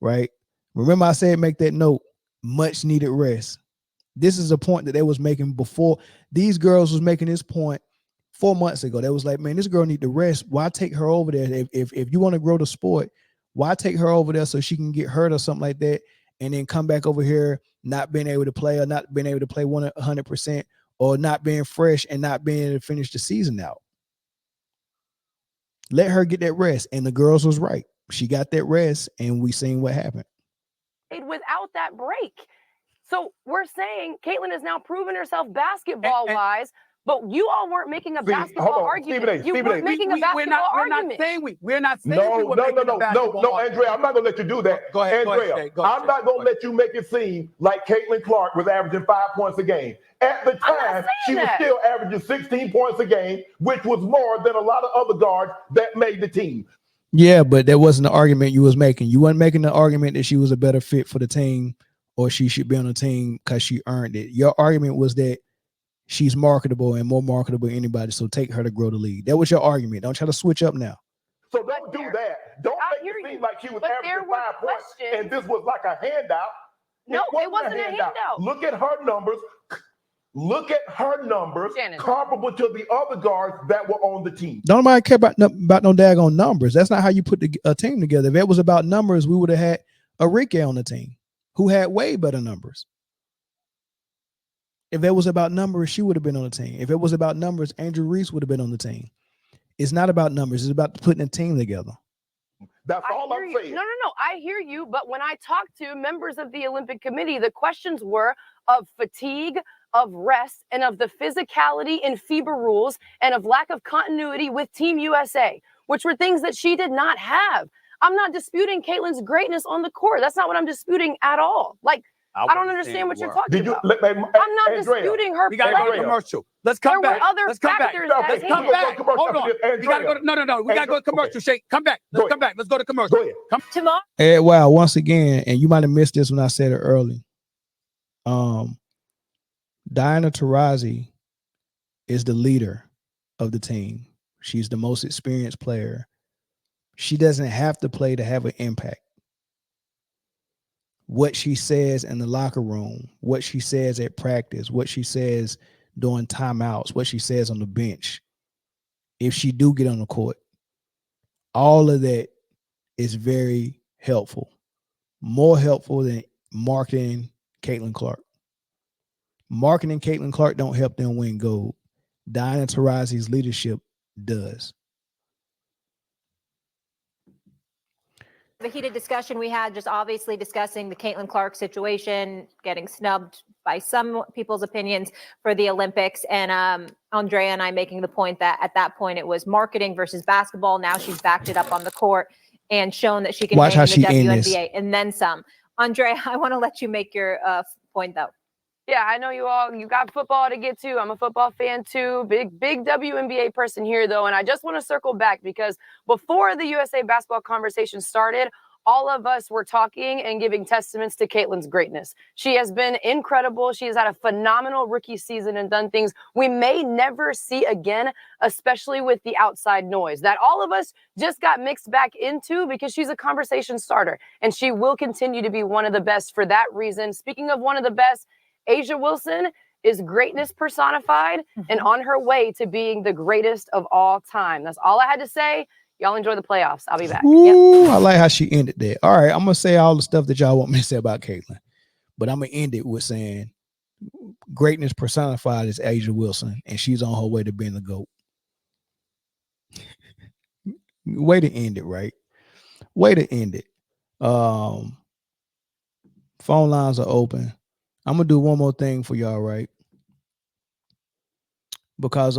right? Remember I said make that note, much needed rest. This is a point that they was making before. These girls was making this point 4 months ago. They was like, man, this girl need to rest. Why take her over there? If you want to grow the sport, why take her over there so she can get hurt or something like that, and then come back over here not being able to play, or not being able to play 100%, or not being fresh and not being able to finish the season out? Let her get that rest. And the girls was right. She got that rest, and we seen what happened. Without that break. So we're saying Caitlyn has now proven herself basketball-wise, but you all weren't making a basketball argument. You weren't making a basketball argument. We're not saying no, Andrea, I'm not going to let you do that. Go ahead, Andrea, I'm not going to let you make it seem like Caitlyn Clark was averaging 5 points a game. At the time, she was still averaging 16 points a game, which was more than a lot of other guards that made the team. Yeah, but that wasn't the argument you was making. You weren't making the argument that she was a better fit for the team, or she should be on the team because she earned it. Your argument was that she's marketable and more marketable than anybody, so take her to grow the league. That was your argument. Don't try to switch up now. So don't do that. Don't make it seem like she was averaging 5 points and this was like a handout. No, it wasn't a handout. Look at her numbers. Look at her numbers, Shannon, comparable to the other guards that were on the team. Don't nobody care about no daggone numbers. That's not how you put a team together. If it was about numbers, we would have had Enrique on the team, who had way better numbers. If it was about numbers, she would have been on the team. If it was about numbers, Andrew Reese would have been on the team. It's not about numbers. It's about putting a team together. That's all I'm saying. No. I hear you. But when I talked to members of the Olympic Committee, the questions were of fatigue, of rest, and of the physicality and FIBA rules, and of lack of continuity with Team USA, which were things that she did not have. I'm not disputing Caitlyn's greatness on the court. That's not what I'm disputing at all. Like, I don't understand what you're talking about. I'm not disputing her. We got to go to commercial. Let's come back. Let's come back. Let's come back. Hold on. We got to go. No. We got to go to commercial. Shake. Come back. Let's come back. Let's go to commercial. Come tomorrow. Hey, wow. Once again, and you might have missed this when I said it early. Diana Taurasi is the leader of the team. She's the most experienced player. She doesn't have to play to have an impact. What she says in the locker room, what she says at practice, what she says during timeouts, what she says on the bench, if she do get on the court, all of that is very helpful. More helpful than marketing Caitlyn Clark. Marketing Caitlyn Clark don't help them win gold. Diana Taurasi's leadership does. The heated discussion we had, just obviously discussing the Caitlin Clark situation, getting snubbed by some people's opinions for the Olympics, and Andrea and I making the point that at that point it was marketing versus basketball. Now she's backed it up on the court and shown that she can hang in the WNBA and then some. Andrea, I want to let you make your point though. Yeah, I know you got football to get to. I'm a football fan too. Big WNBA person here though. And I just want to circle back because before the USA basketball conversation started, all of us were talking and giving testaments to Caitlyn's greatness. She has been incredible. She has had a phenomenal rookie season and done things we may never see again, especially with the outside noise that all of us just got mixed back into because she's a conversation starter and she will continue to be one of the best for that reason. Speaking of one of the best, A'ja Wilson is greatness personified and on her way to being the greatest of all time. That's all I had to say. Y'all enjoy the playoffs. I'll be back. Ooh, I like how she ended there. All right, I'm going to say all the stuff that y'all want me to say about Caitlyn, but I'm going to end it with saying greatness personified is A'ja Wilson, and she's on her way to being the GOAT. Way to end it, right? Way to end it. Phone lines are open. I'm gonna do one more thing for y'all, right? Because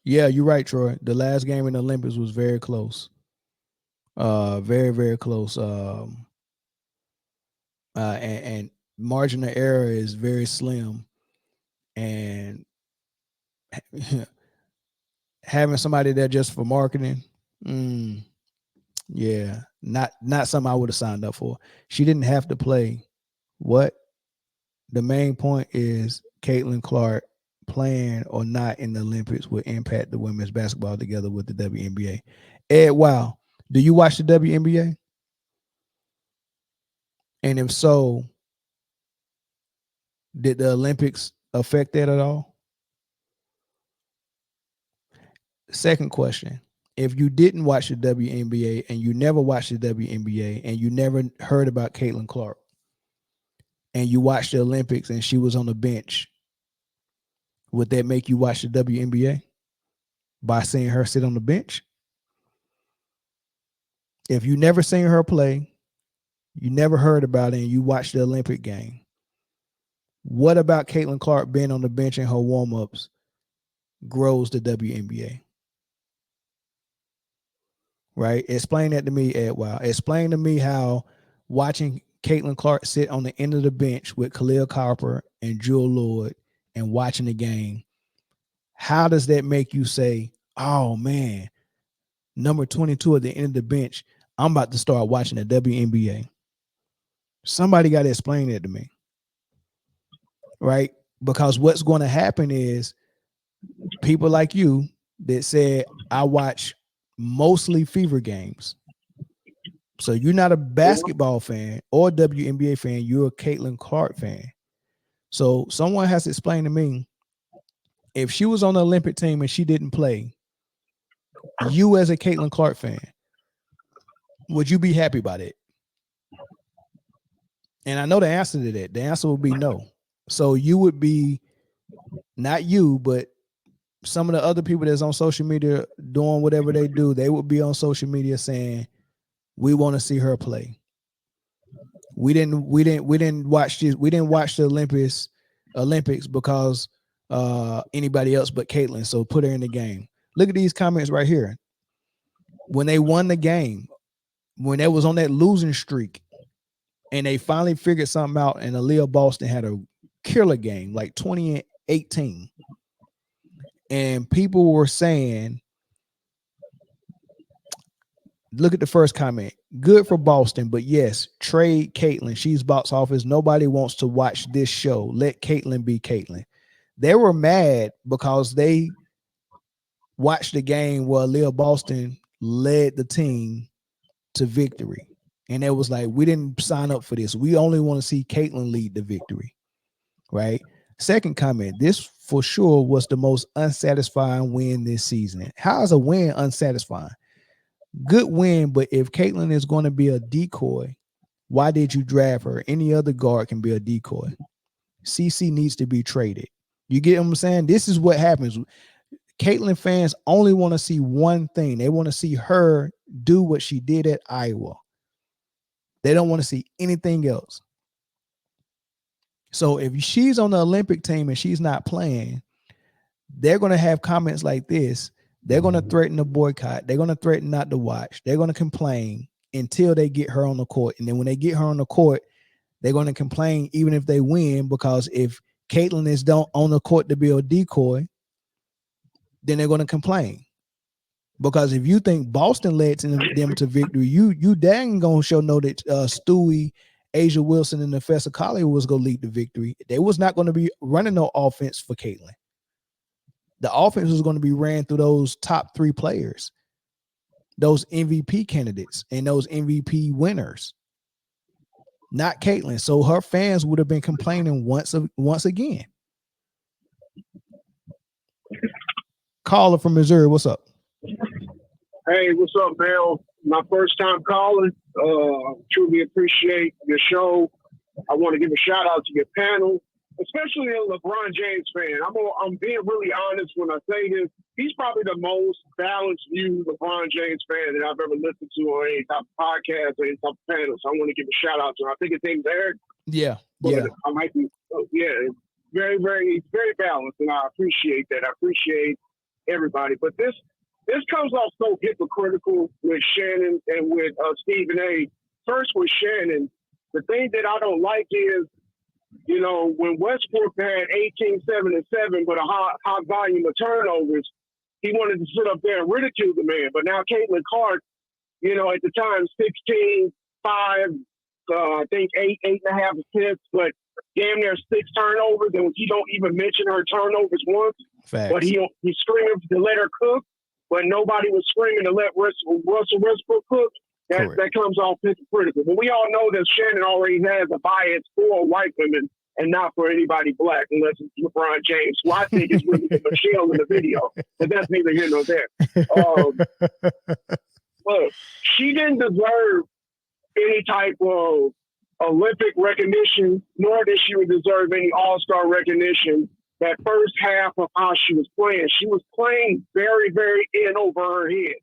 yeah, you're right, Troy. The last game in the Olympics was very close. Very, very close. And margin of error is very slim. And having somebody there just for marketing, yeah, not something I would have signed up for. She didn't have to play. What? The main point is Caitlin Clark playing or not in the Olympics will impact the women's basketball together with the WNBA. Ed, wow. Do you watch the WNBA? And if so, did the Olympics affect that at all? Second question. If you didn't watch the WNBA and you never watched the WNBA and you never heard about Caitlin Clark, and you watched the Olympics and she was on the bench, would that make you watch the WNBA by seeing her sit on the bench? If you never seen her play, you never heard about it, and you watched the Olympic game, what about Caitlin Clark being on the bench in her warm-ups grows the WNBA? Right? Explain that to me, Ed. Wow. Explain to me how watching Caitlin Clark sit on the end of the bench with Khalil Copper and Jewel Lord and watching the game, how does that make you say, oh man, number 22 at the end of the bench, I'm about to start watching the WNBA? Somebody got to explain that to me. Right? Because what's going to happen is people like you that said, I watch mostly Fever games. So you're not a basketball fan or WNBA fan. You're a Caitlin Clark fan. So someone has to explain to me, if she was on the Olympic team and she didn't play, you as a Caitlin Clark fan, would you be happy about it? And I know the answer to that. The answer would be no. So you would be, not you, but some of the other people that's on social media doing whatever they do, they would be on social media saying, we want to see her play. We didn't watch this. We didn't watch the Olympics because anybody else but Caitlin. So put her in the game. Look at these comments right here. When they won the game, when they was on that losing streak, and they finally figured something out, and Aaliyah Boston had a killer game, like 2018. And people were saying, look at the first comment. Good for Boston, but yes, trade Caitlyn. She's box office. Nobody wants to watch this show. Let Caitlyn be Caitlyn. They were mad because they watched the game where Aaliyah Boston led the team to victory. And it was like, we didn't sign up for this. We only want to see Caitlyn lead the victory. Right? Second comment, this for sure was the most unsatisfying win this season. How is a win unsatisfying? Good win, but if Caitlyn is going to be a decoy, why did you draft her? Any other guard can be a decoy. CC needs to be traded. You get what I'm saying? This is what happens. Caitlyn fans only want to see one thing. They want to see her do what she did at Iowa. They don't want to see anything else. So if she's on the Olympic team and she's not playing, they're going to have comments like this. They're going to threaten to boycott. They're going to threaten not to watch. They're going to complain until they get her on the court. And then when they get her on the court, they're going to complain even if they win, because if Caitlyn is on the court to be a decoy, then they're going to complain. Because if you think Boston led them to victory, you dang gonna know that Stewie, Asia Wilson, and Professor Collier was gonna lead the victory. They was not going to be running no offense for Caitlyn. The offense was going to be ran through those top 3 players, those MVP candidates and those MVP winners, not Caitlyn. So her fans would have been complaining once again. Caller from Missouri, what's up? Hey, what's up, Bill? My first time calling. Truly appreciate your show. I want to give a shout out to your panel, especially a LeBron James fan. I'm being really honest when I say this. He's probably the most balanced view LeBron James fan that I've ever listened to on any type of podcast or any type of panel. So I want to give a shout out to him. I think his name's Eric. Yeah. I might be. It's very, very, very balanced, and I appreciate that. I appreciate everybody. But this comes off so hypocritical with Shannon and with Stephen A. First with Shannon, the thing that I don't like is, you know, when Westbrook had 18, 7, and 7 with a high volume of turnovers, he wanted to sit up there and ridicule the man. But now Caitlyn Clark, you know, at the time, 16, 5, I think 8.5 assists, but damn near 6 turnovers, and he don't even mention her turnovers once. Facts. But he screamed to let her cook, but nobody was screaming to let Russell Westbrook cook. That comes off hypocritical. But we all know that Shannon already has a bias for white women and not for anybody black, unless it's LeBron James, who I think is really Michelle in the video. But that's neither here nor there. But she didn't deserve any type of Olympic recognition, nor did she deserve any All-Star recognition. That first half of how she was playing very, very in over her head.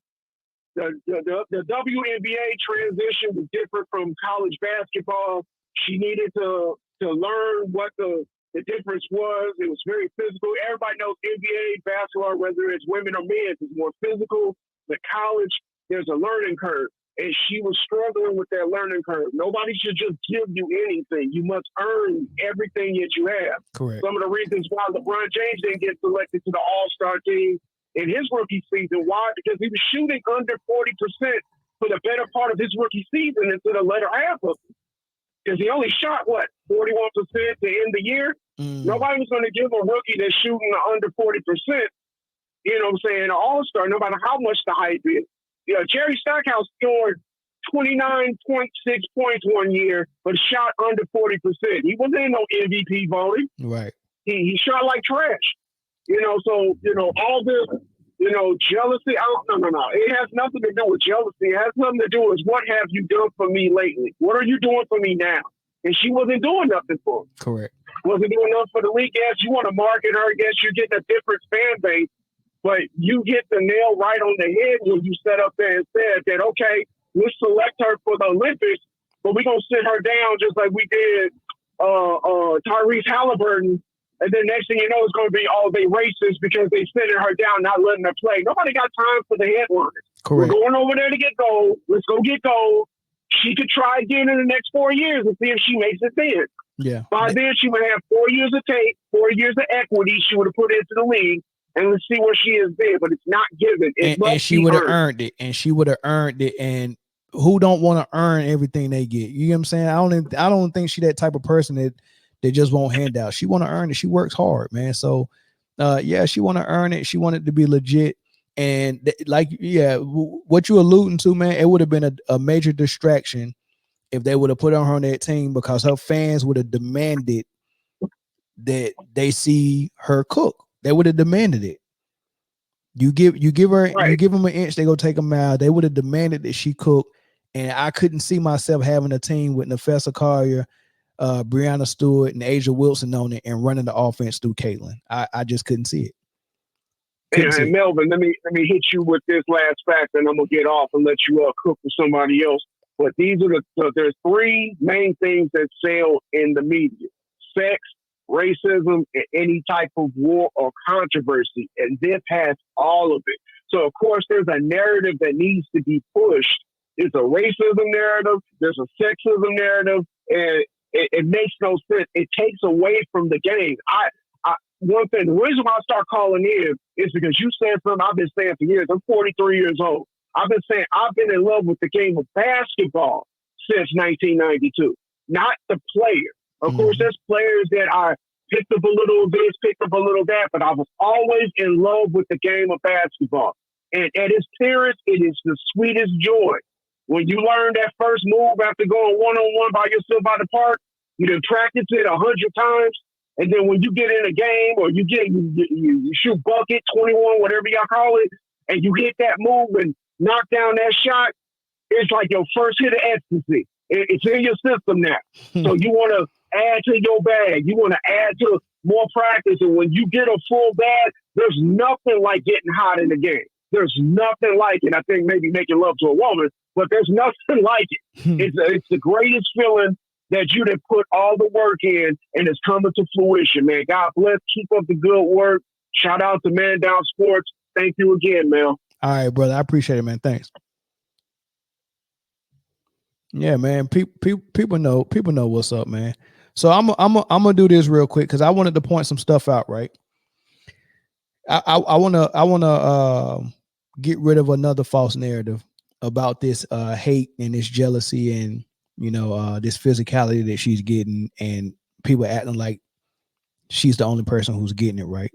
The WNBA transition was different from college basketball. She needed to learn what the difference was. It was very physical. Everybody knows NBA basketball, whether it's women or men, is more physical. The college, there's a learning curve. And she was struggling with that learning curve. Nobody should just give you anything. You must earn everything that you have. Correct. Some of the reasons why LeBron James didn't get selected to the All-Star team in his rookie season. Why? Because he was shooting under 40% for the better part of his rookie season into the latter half of it. Because he only shot, 41% to end the year? Nobody was going to give a rookie that's shooting under 40%, you know what I'm saying, an All-Star, no matter how much the hype is. You know, Jerry Stackhouse scored 29.6 points one year, but shot under 40%. He wasn't in no MVP voting. Right. He shot like trash. You know, so, you know, all this, you know, jealousy. No. It has nothing to do with jealousy. It has nothing to do with what have you done for me lately? What are you doing for me now? And she wasn't doing nothing for him. Correct. Wasn't doing nothing for the league. Yes, you want to market her. Yes, you're getting a different fan base. But you hit the nail right on the head when you sat up there and said that, okay, let's select her for the Olympics, but we're going to sit her down just like we did Tyrese Halliburton. And then next thing you know, it's going to be, they racist because they sitting her down, not letting her play. Nobody got time for the headliners. Correct. We're going over there to get gold. Let's go get gold. She could try again in the next 4 years and see if she makes it then. Yeah. By then, she would have 4 years of tape, 4 years of equity she would have put into the league. And let's see where she is there, but it's not given. And she would have earned it. And she would have earned it. And who don't want to earn everything they get? You know what I'm saying? I don't think she that type of person that just won't hand out. She want to earn it. She works hard, man. So, she want to earn it. She wanted to be legit. And what you alluding to, man, it would have been a major distraction if they would have put her on that team, because her fans would have demanded that they see her cook. They would have demanded it. You give her, right. You give them an inch, they go take a mile. They would have demanded that she cook. And I couldn't see myself having a team with Professor Collier, Breanna Stewart, and Asia Wilson on it and running the offense through Caitlyn. I just couldn't see it. And Melvin, let me hit you with this last fact, and I'm gonna get off and let you cook for somebody else. But these are there's three main things that sell in the media: sex, racism, and any type of war or controversy. And this has all of it. So of course, there's a narrative that needs to be pushed. There's a racism narrative, there's a sexism narrative, and it makes no sense. It takes away from the game. One thing, the reason why I start calling in is because you said something I've been saying for years. I'm 43 years old. I've been saying I've been in love with the game of basketball since 1992, not the player. Of course, there's players that I picked up a little this, picked up a little that, but I was always in love with the game of basketball. And at its purest, it is the sweetest joy. When you learn that first move after going one-on-one by yourself by the park, you done practice it 100 times. And then when you get in a game or you shoot bucket, 21, whatever y'all call it, and you hit that move and knock down that shot, it's like your first hit of ecstasy. It's in your system now. So you want to add to your bag. You want to add to more practice. And when you get a full bag, there's nothing like getting hot in the game. There's nothing like it. I think maybe making love to a woman, but there's nothing like it. It's the greatest feeling that you done put all the work in and it's coming to fruition, man. God bless. Keep up the good work. Shout out to Man Down Sports. Thank you again, man. All right, brother. I appreciate it, man. Thanks. Yeah, man. People know what's up, man. So I'm gonna do this real quick because I wanted to point some stuff out, right? I wanna get rid of another false narrative about this hate and this jealousy and this physicality that she's getting, and people acting like she's the only person who's getting it, right?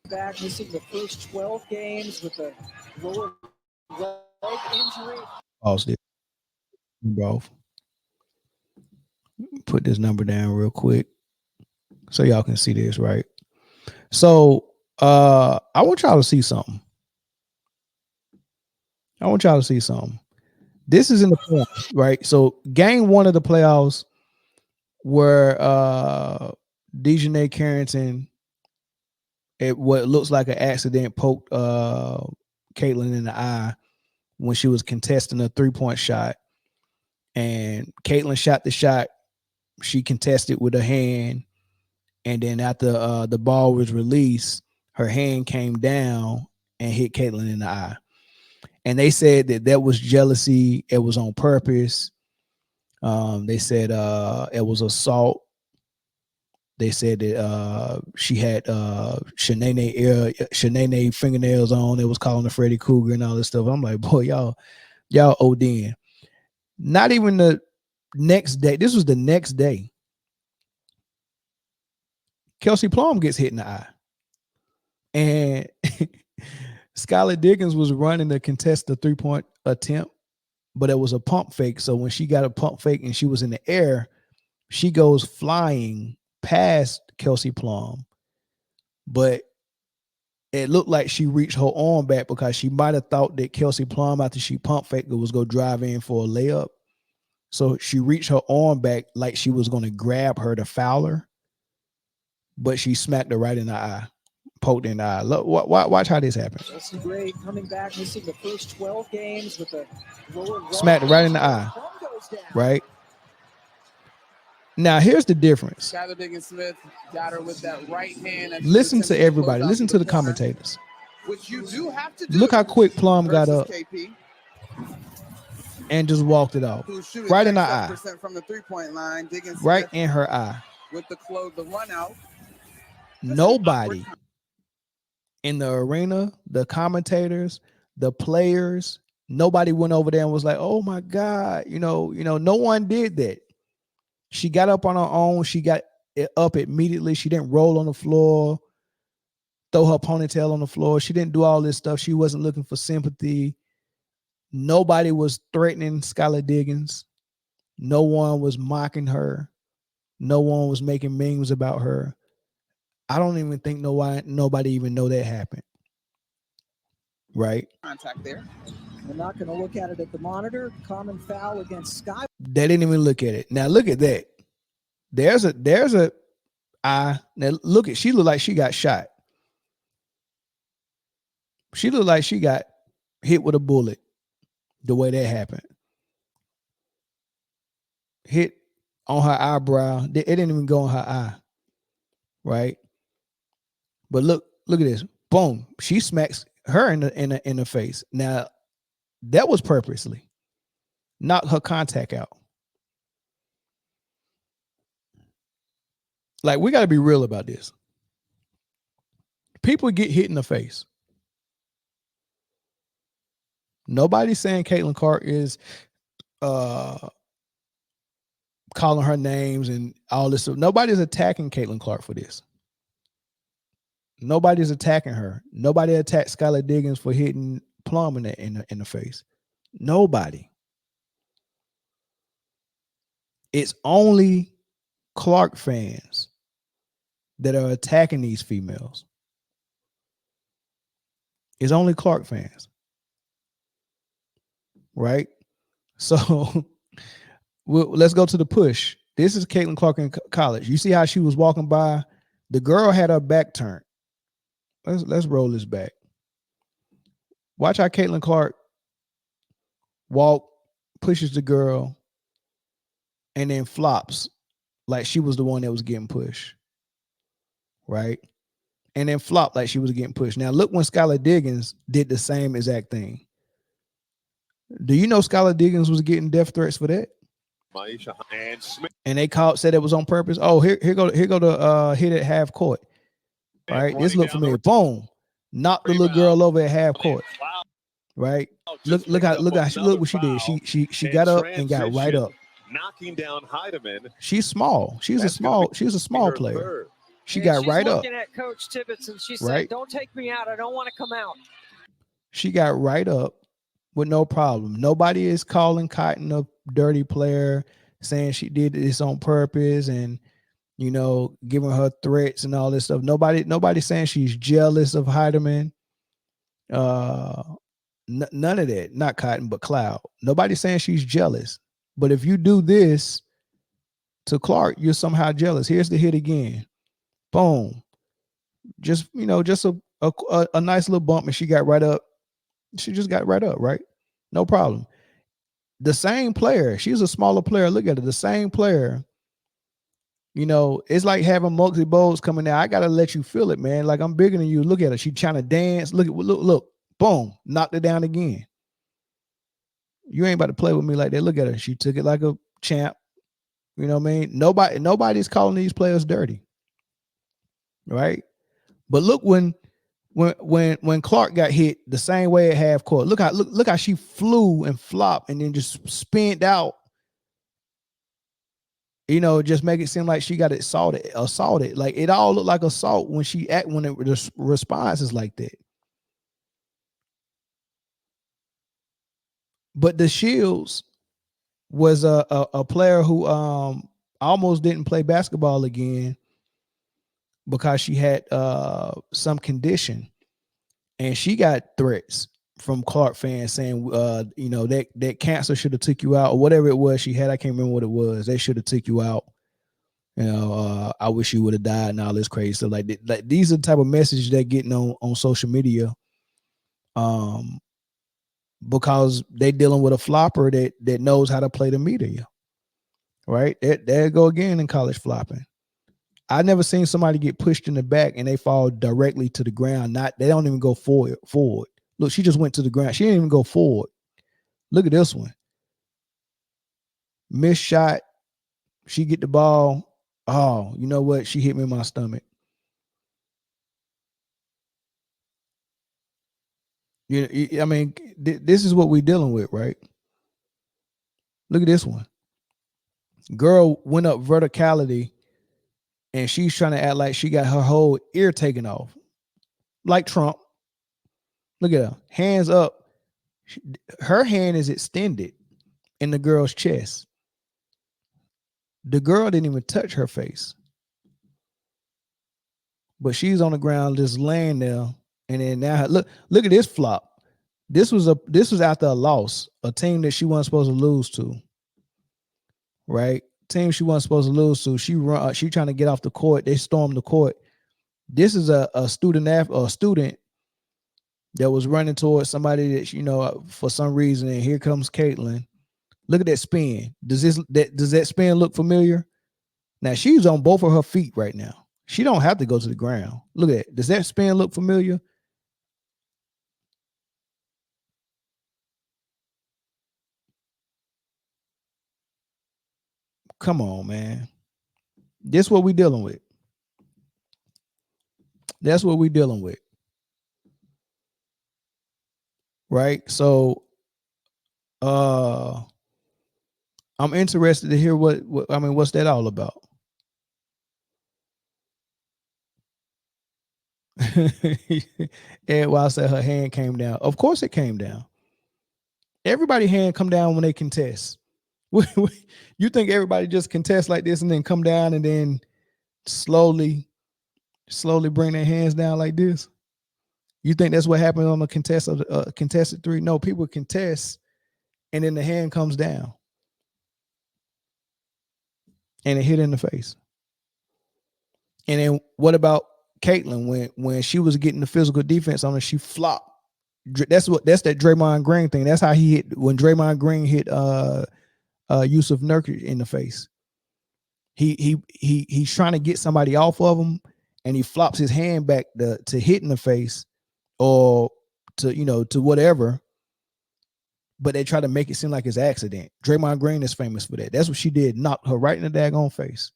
Back missing the first 12 games with a lower leg injury. Pause this. Both. Put this number down real quick so y'all can see this, right? So I want y'all to see something. This is in the playoffs, right? So game one of the playoffs where Dejanay Carrington, at what looks like an accident, poked Caitlyn in the eye when she was contesting a 3-point shot. And Caitlyn shot the shot. She contested with her hand. And then after the ball was released, her hand came down and hit Caitlyn in the eye. And they said that was jealousy. It was on purpose. They said it was assault. They said that she had Shanae fingernails on. It was calling her Freddy Cougar and all this stuff. I'm like, boy, y'all ODing. Not even the next day. This was the next day. Kelsey Plum gets hit in the eye. And Skylar Diggins was running to contest the 3-point attempt, but it was a pump fake. So when she got a pump fake and she was in the air, she goes flying past Kelsey Plum. But it looked like she reached her arm back because she might have thought that Kelsey Plum, after she pump faked, was going to drive in for a layup. So she reached her arm back like she was going to grab her to foul her, but she smacked her right in the eye. Poked in the eye. Look, watch how this happens. Chelsea Gray coming back, missing the first 12 games with a lower leg. Smacked it right in the eye. Right? Now, here's the difference. Skylar Diggins Smith got her with that right hand. Listen to everybody. Listen to the commentators. Which you do have to do. Look how quick Plum got up KP, and just walked it off. Right in her eye. From the 3-point line. Diggins right Smith in her eye. With the run out. Nobody in the arena, the commentators, the players, nobody went over there and was like, oh my God, no one did that. She got up on her own. She got it up immediately. She didn't roll on the floor, throw her ponytail on the floor. She didn't do all this stuff. She wasn't looking for sympathy. Nobody was threatening Skylar Diggins. No one was mocking her. No one was making memes about her. I don't even think nobody even know that happened. Right? Contact there. We're not going to look at it at the monitor. Common foul against Sky. They didn't even look at it. Now look at that. There's a eye. Now look at, she looked like she got shot. She looked like she got hit with a bullet the way that happened. Hit on her eyebrow. It didn't even go in her eye. Right? But look at this. Boom. She smacks her in the face. Now, that was purposely. Knocked her contact out. Like, we got to be real about this. People get hit in the face. Nobody's saying Caitlyn Clark is calling her names and all this stuff. Nobody's attacking Caitlyn Clark for this. Nobody's attacking her. Nobody attacked Skylar Diggins for hitting Plum in the face. Nobody. It's only Clark fans that are attacking these females. It's only Clark fans. Right? So let's go to the push. This is Caitlyn Clark in college. You see how she was walking by? The girl had her back turned. Let's roll this back. Watch how Caitlyn Clark pushes the girl, and then flops like she was the one that was getting pushed. Right? And then flopped like she was getting pushed. Now look when Skylar Diggins did the same exact thing. Do you know Skylar Diggins was getting death threats for that? And they said it was on purpose. Oh, here go to hit at half court. All right, this look familiar. Boom, knocked the little girl over at half court. Right, look what she did. She got up and got right up. Knocking down Heidemann. She's small. She's a small player. She got right up. She's looking at Coach Tibbetts and she said, "Don't take me out. I don't want to come out." She got right up with no problem. Nobody is calling Cotton a dirty player, saying she did this on purpose and, you know, giving her threats and all this stuff. Nobody's saying she's jealous of Heidemann. None of that. Not Cotton, but Cloud. Nobody's saying she's jealous. But if you do this to Clark, you're somehow jealous. Here's the hit again. Boom. Just a nice little bump, and she got right up. She just got right up, right? No problem. The same player, she's a smaller player. Look at her, the same player. You know, it's like having Muggsy Bogues coming out. I gotta let you feel it, man. Like, I'm bigger than you. Look at her. She trying to dance. Look. Boom. Knocked it down again. You ain't about to play with me like that. Look at her. She took it like a champ. You know what I mean? Nobody's calling these players dirty. Right? But look when Clark got hit the same way at half court. Look how she flew and flopped and then just spinned out. You know, just make it seem like she got assaulted. Like, it all looked like assault when the response is like that. But the Shields was a player who almost didn't play basketball again because she had some condition, and she got threats from Clark fans saying, that cancer should have took you out, or whatever it was she had. I can't remember what it was. They should have took you out. You know, I wish you would have died and all this crazy stuff. Like these are the type of messages they're getting on social media. Because they dealing with a flopper that knows how to play the media. Right? There go again in college flopping. I never seen somebody get pushed in the back and they fall directly to the ground. They don't even go forward. Look, she just went to the ground. She didn't even go forward. Look at this one. Missed shot. She get the ball. Oh, you know what? She hit me in my stomach. I mean, this is what we're dealing with, right? Look at this one. Girl went up verticality, and she's trying to act like she got her whole ear taken off, like Trump. Look at her, hands up. Her hand is extended in the girl's chest. The girl didn't even touch her face, but she's on the ground just laying there. And then now look at this flop. This was after a loss, a team that she wasn't supposed to lose to. Right? Team she wasn't supposed to lose to. She trying to get off the court. They stormed the court. This is a student that was running towards somebody that, for some reason, and here comes Caitlyn. Look at that spin. Does that spin look familiar? Now she's on both of her feet right now. She don't have to go to the ground. Look at that. Does that spin look familiar? Come on, man. This what we dealing with. That's what we dealing with. Right? So I'm interested to hear what's that all about? And while I said her hand came down, of course it came down. Everybody hand come down when they contest. You think everybody just contest like this and then come down and then slowly bring their hands down like this? You think that's what happened on the contested 3? No, people contest and then the hand comes down and it hit in the face. And then what about Caitlyn when she was getting the physical defense on her, she flopped. That's that Draymond Green thing. That's how he hit when Draymond Green hit Yusuf Nurkic in the face. He's trying to get somebody off of him, and he flops his hand back to hit in the face or to whatever. But they try to make it seem like it's an accident. Draymond Green is famous for that. That's what she did. Knocked her right in the daggone face.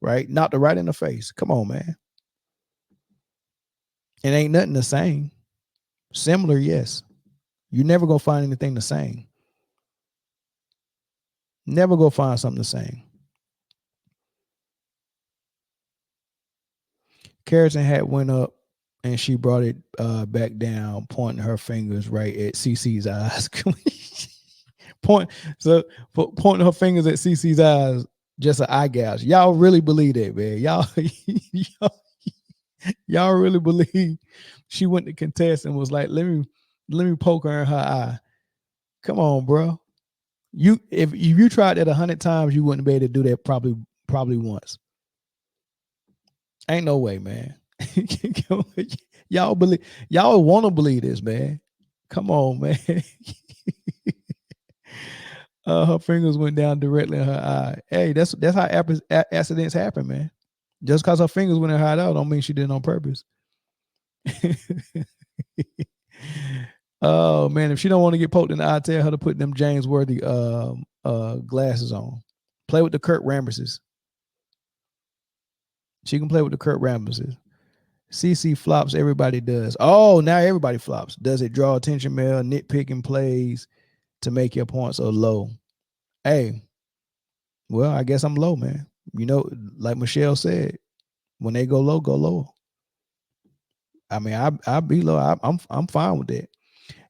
Right? Knocked her right in the face. Come on, man. It ain't nothing the same. Similar, yes. You're never gonna find anything the same. Never go find something the same. Carrington hat went up and she brought it back down, pointing her fingers right at CC's eyes. Pointing her fingers at CC's eyes, just an eye gouge. Y'all really believe that, man? Y'all really believe she went to contest and was like, let me poke her in her eye. Come on, bro. If you tried that 100 times, you wouldn't be able to do that probably once. Ain't no way, man. Y'all want to believe this, man. Come on, man. Her fingers went down directly in her eye. Hey, that's how accidents happen, man. Just because her fingers went in her eye don't mean she did it on purpose. Oh man, if she don't want to get poked in the eye, tell her to put them James Worthy glasses on. Play with the Kurt Ramberses. She can play with the Kurt Ramberses. CC flops, everybody does. Oh, now everybody flops. Does it draw attention, Mel? Nitpicking plays to make your points so low. Hey, well, I guess I'm low, man. Like Michelle said, when they go low, go low. I mean, I'll be low. I'm fine with that.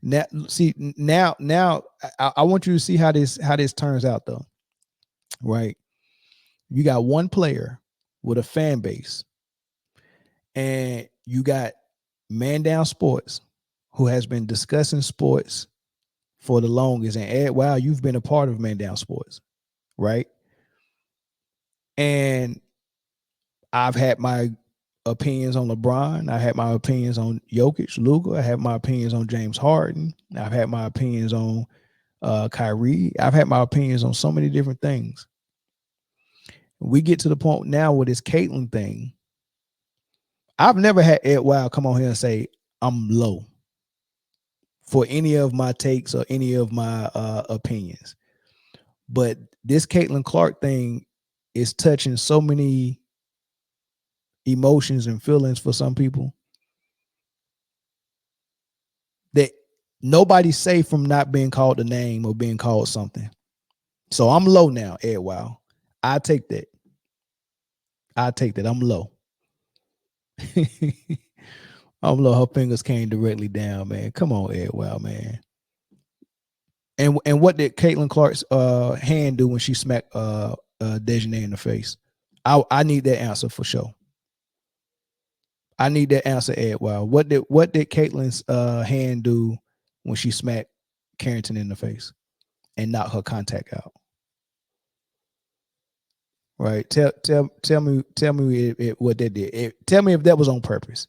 Now, I want you to see how this turns out, though. Right? You got one player with a fan base, and you got Man Down Sports, who has been discussing sports for the longest. And Ed, wow, you've been a part of Man Down Sports, right? And I've had my opinions on LeBron. I had my opinions on Jokic, Luka. I have my opinions on James Harden. I've had my opinions on Kyrie. I've had my opinions on so many different things. We get to the point now with this Caitlyn thing. I've never had Ed Wild come on here and say I'm low for any of my takes or any of my opinions. But this Caitlyn Clark thing is touching so many emotions and feelings for some people that nobody's safe from not being called a name or being called something. So I'm low now, Ed Wild. I take that. I'm low. I'm low. Her fingers came directly down, man. Come on, Ed Wild, man. And what did Caitlyn Clark's hand do when she smacked Dejanay in the face? I need that answer for sure. I need that answer, Ed Wild. What did Caitlyn's hand do when she smacked Carrington in the face and knocked her contact out? Right. Tell me what that did. Tell me if that was on purpose.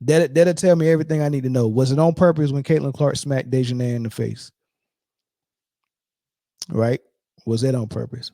That'll tell me everything I need to know. Was it on purpose when Caitlyn Clark smacked Dejanay in the face? Right? Was that on purpose?